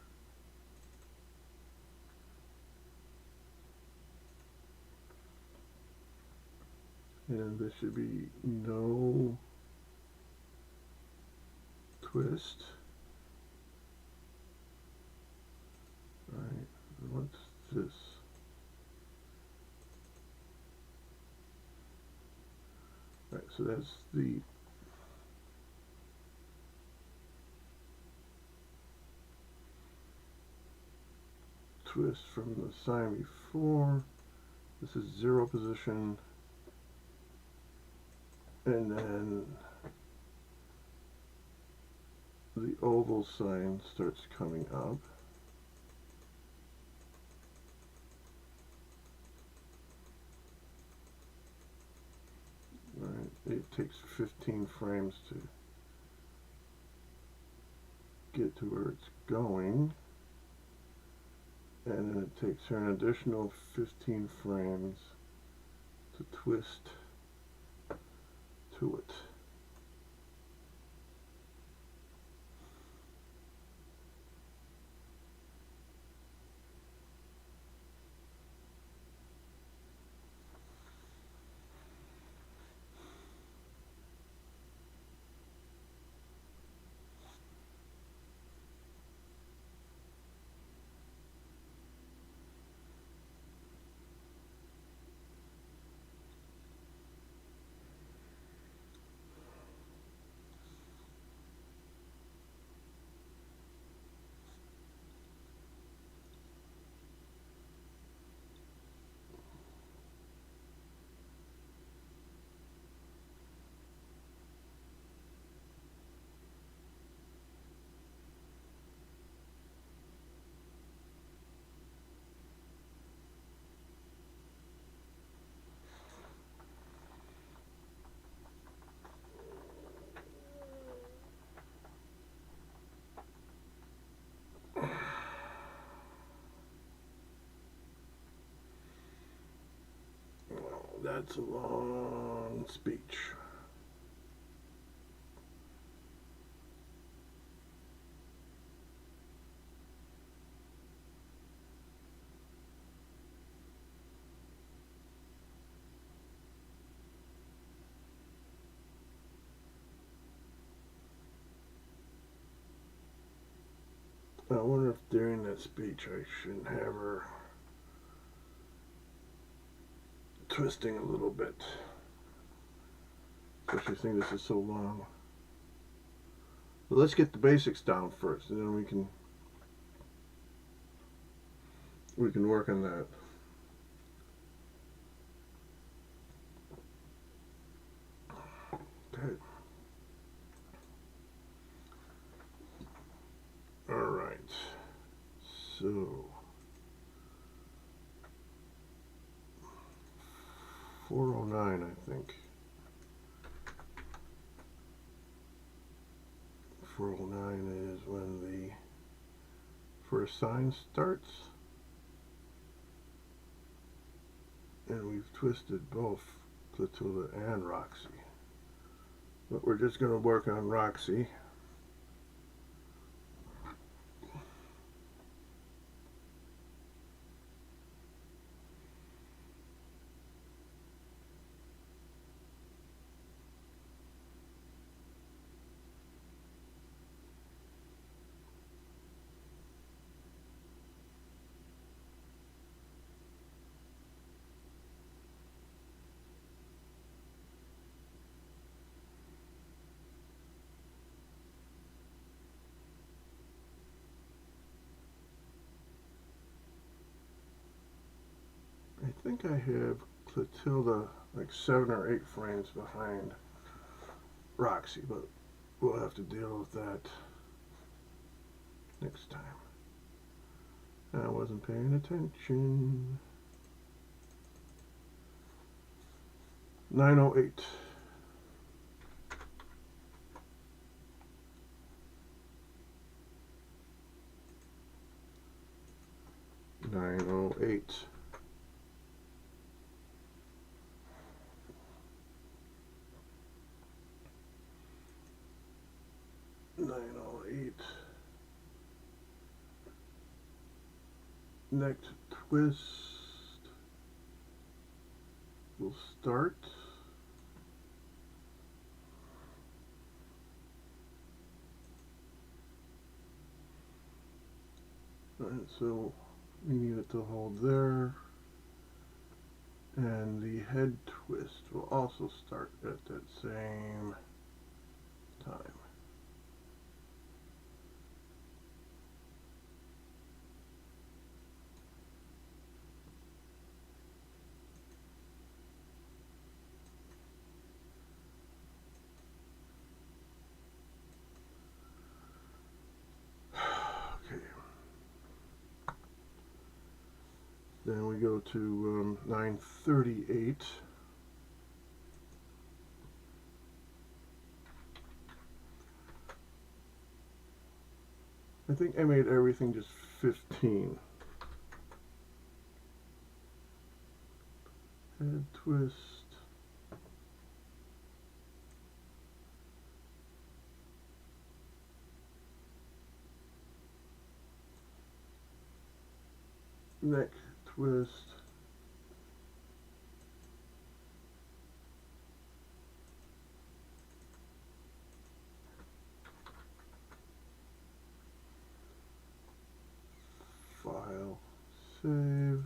And there should be no twist. Right, what's this? Right, so that's the twist from the sign before. This is 0 position, and then the oval sign starts coming up. Alright, it takes 15 frames to get to where it's going, and then it takes her an additional 15 frames to twist to it. Well, that's a long speech. I wonder if during that speech I shouldn't have her twisting a little bit, especially seeing this is so long. But let's get the basics down first, and then we can work on that. Okay. All right. So 409, I think. 409 is when the first sign starts, and we've twisted both Clotilda and Roxy. But we're just going to work on Roxy. I think I have Clotilda like 7 or 8 frames behind Roxy, but we'll have to deal with that next time. I wasn't paying attention. 908. 908. 908. Next twist will start. Alright, so we need it to hold there. And the head twist will also start at that same time. Then we go to 938. I think I made everything just 15. Head twist. Neck twist. File, save.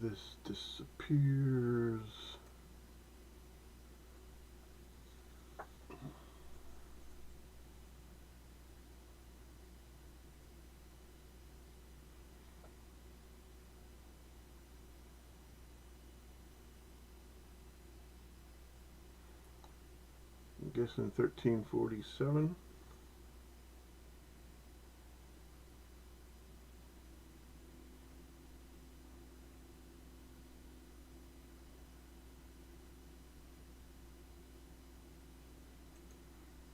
This disappears. I'm guessing 1347.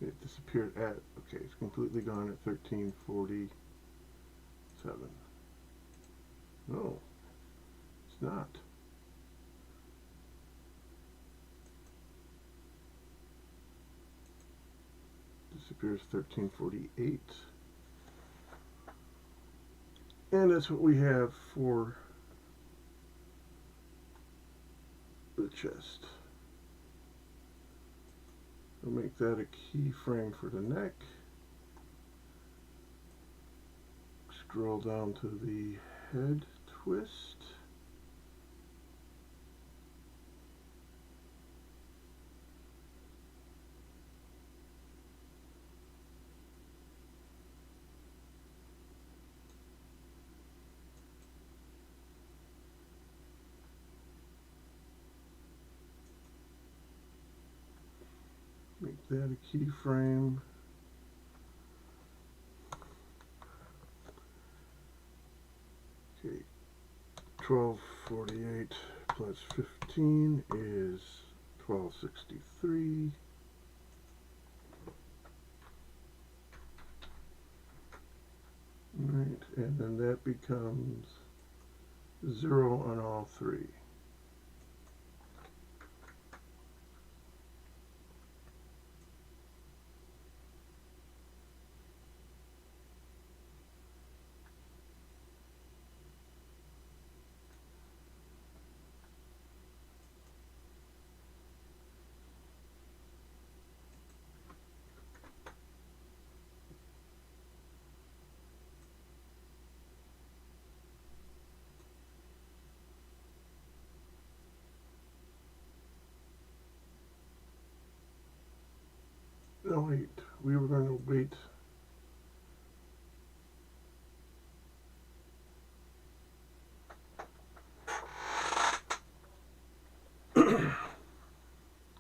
It disappeared at, okay, it's completely gone at 1347. No, it's not. Disappears 1348. And that's what we have for the chest. We'll make that a keyframe for the neck. Scroll down to the head twist. Make that a keyframe. Okay, 1248 plus 15 is 1263. Right, and then that becomes 0 on all three. No, wait, we were going to wait.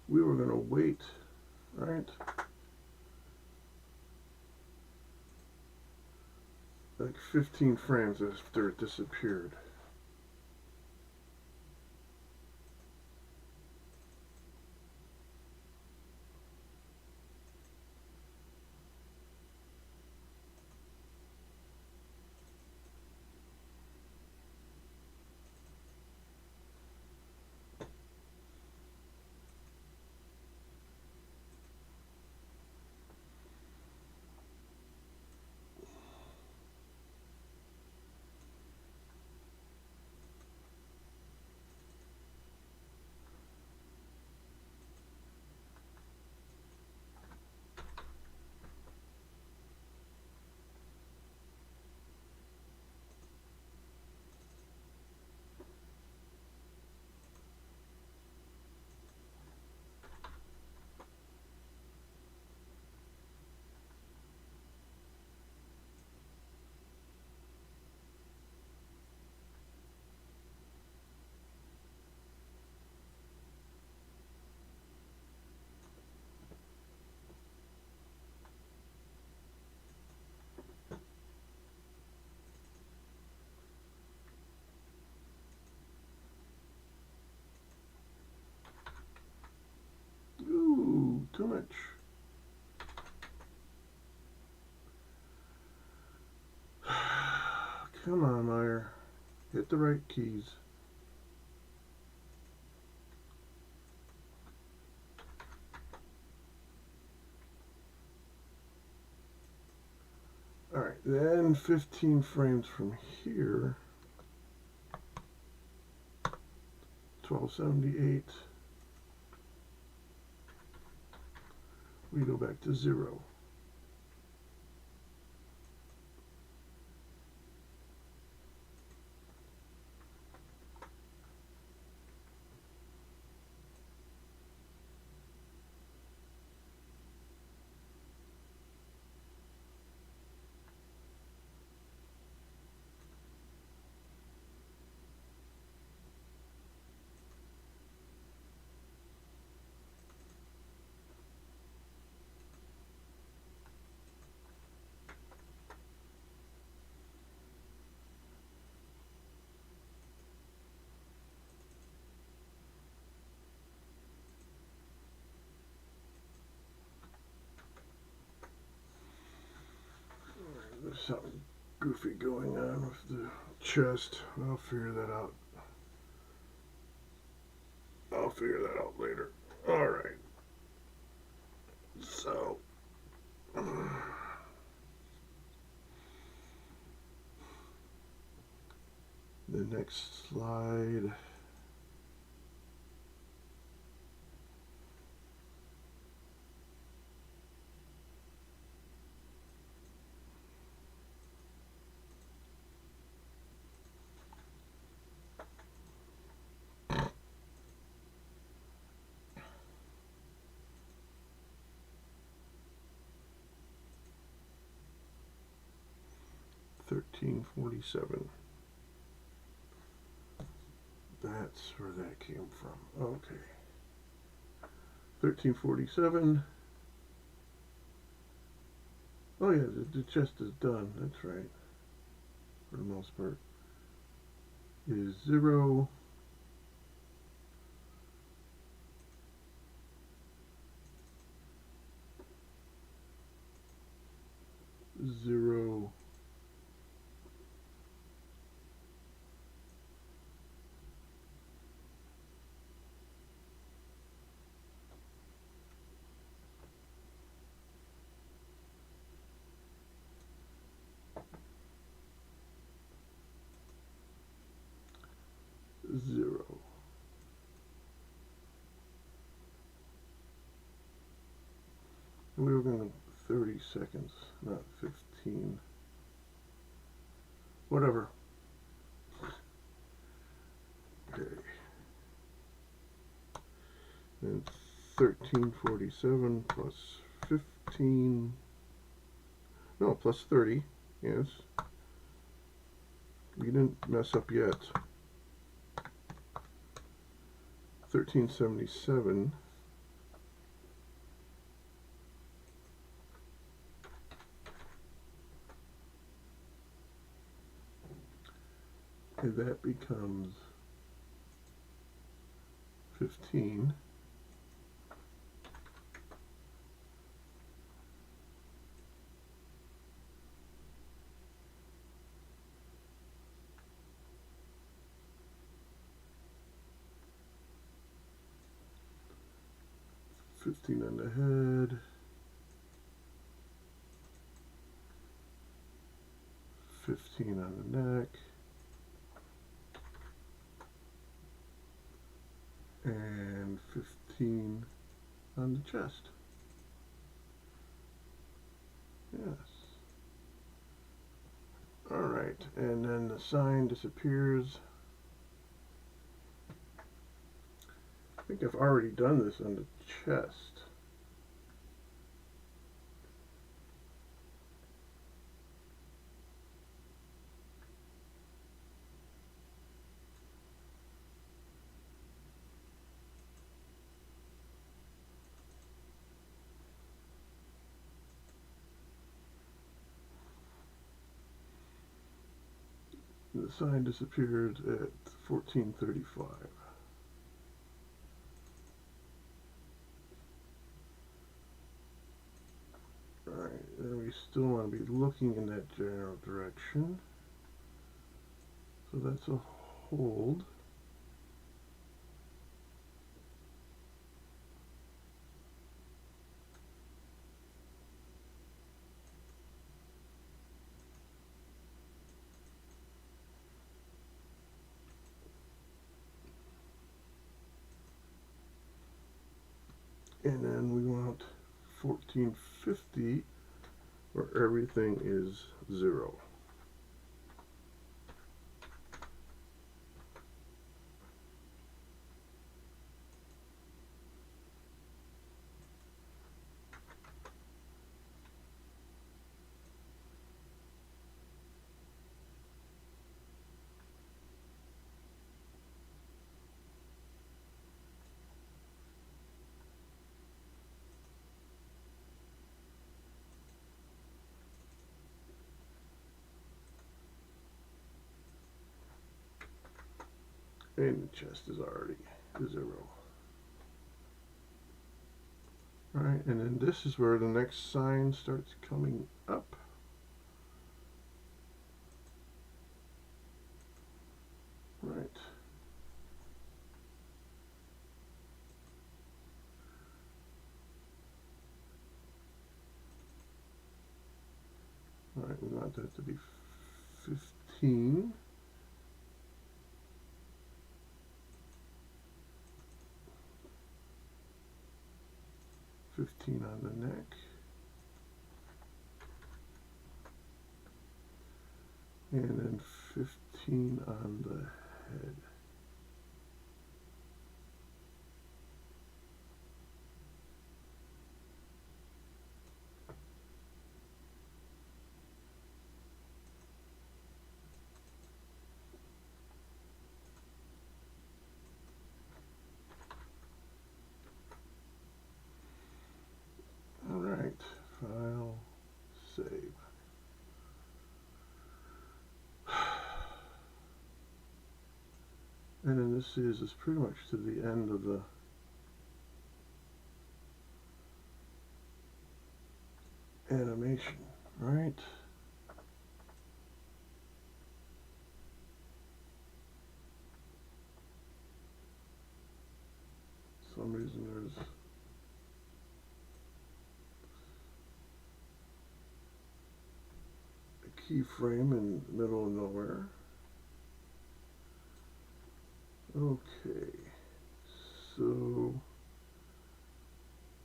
We were going to wait, right? Like 15 frames after it disappeared. much. Come on, Meyer. Hit the right keys. Alright, then 15 frames from here. 1278. We go back to 0. There's something goofy going on with the chest. I'll figure that out. I'll figure that out later. Alright. So. The next slide. $13.47. That's where that came from. Okay. $13.47. Oh yeah, the chest is done. That's right. For the most part. Is 0. 0. 0. We were going to 30 seconds, not 15. Whatever. Okay. And 13.47 plus 15. No, plus 30. Yes. We didn't mess up yet. 13.77. And that becomes 15. $15 on the head. $15 on the neck. And 15 on the chest. Yes. Alright, and then the sign disappears. I think I've already done this on the chest. The sign disappeared at 14:35. you still want to be looking in that general direction. So that's a hold. And then we want 1450 where everything is 0. And the chest is already 0. Alright, and then this is where the next sign starts coming up. Right. Alright, we want that to be 15. On the neck. And then 15 on the head. Alright, file, save. And then this is pretty much to the end of the animation, right? For some reason there's a keyframe in the middle of nowhere. Okay, so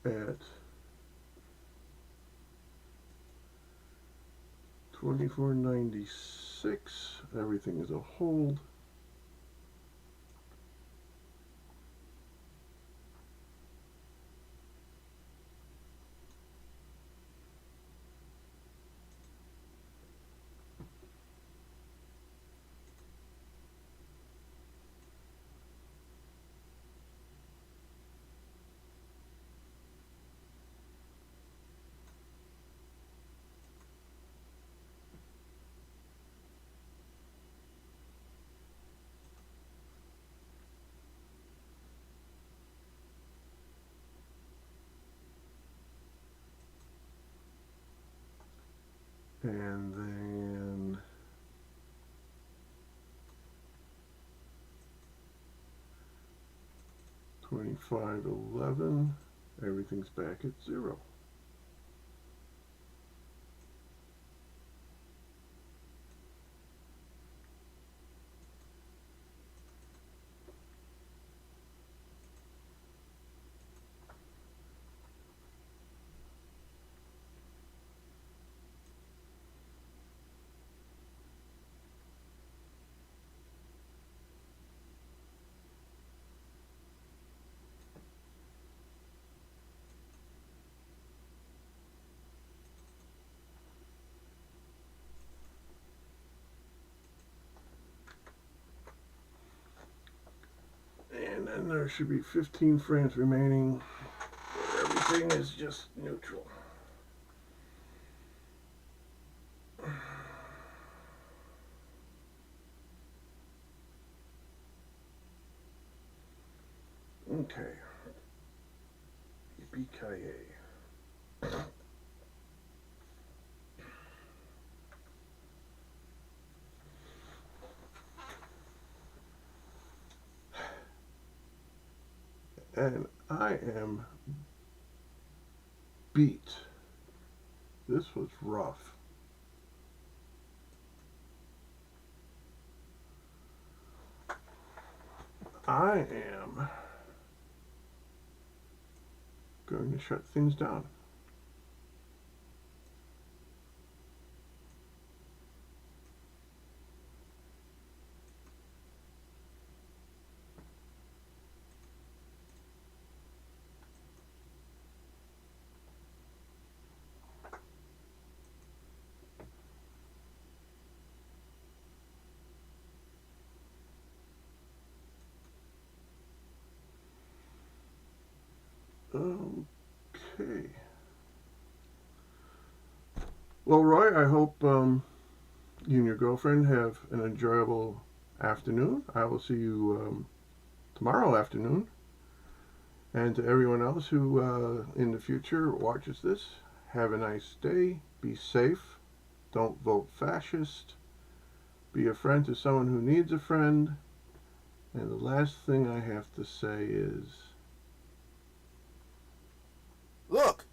at 2496, everything is a hold. And then $25.11, everything's back at 0. And then there should be 15 frames remaining where everything is just neutral. Okay. Yippee-ki-yay. and I am beat. This was rough. I am going to shut things down. Okay. Well, Roy, I hope you and your girlfriend have an enjoyable afternoon. I will see you tomorrow afternoon. And to everyone else who in the future watches this, have a nice day. Be safe. Don't vote fascist. Be a friend to someone who needs a friend. And the last thing I have to say is, Look!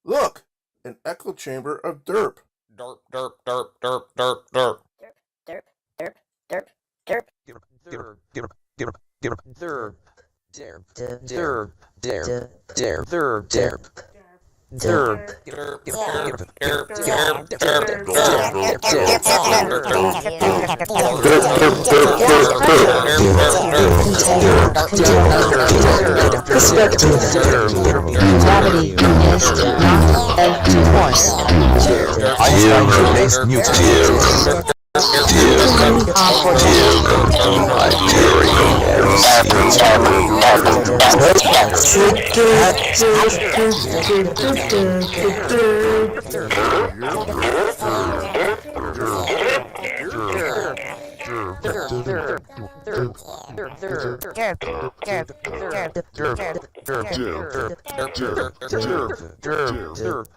Look! An echo chamber of derp. Derp, derp, derp, derp, derp, derp. Derp, derp, derp, derp, derp. Derp, derp, derp, derp, derp, derp, derp, derp, derp, derp, derp. Derp, derp, derp, derp, Gravity is not a force. Einstein Newton.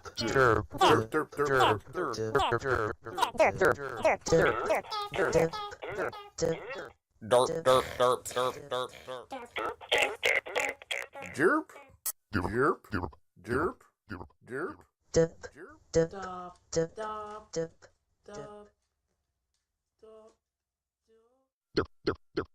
Jerp, jerp, jerp, jerp, jerp.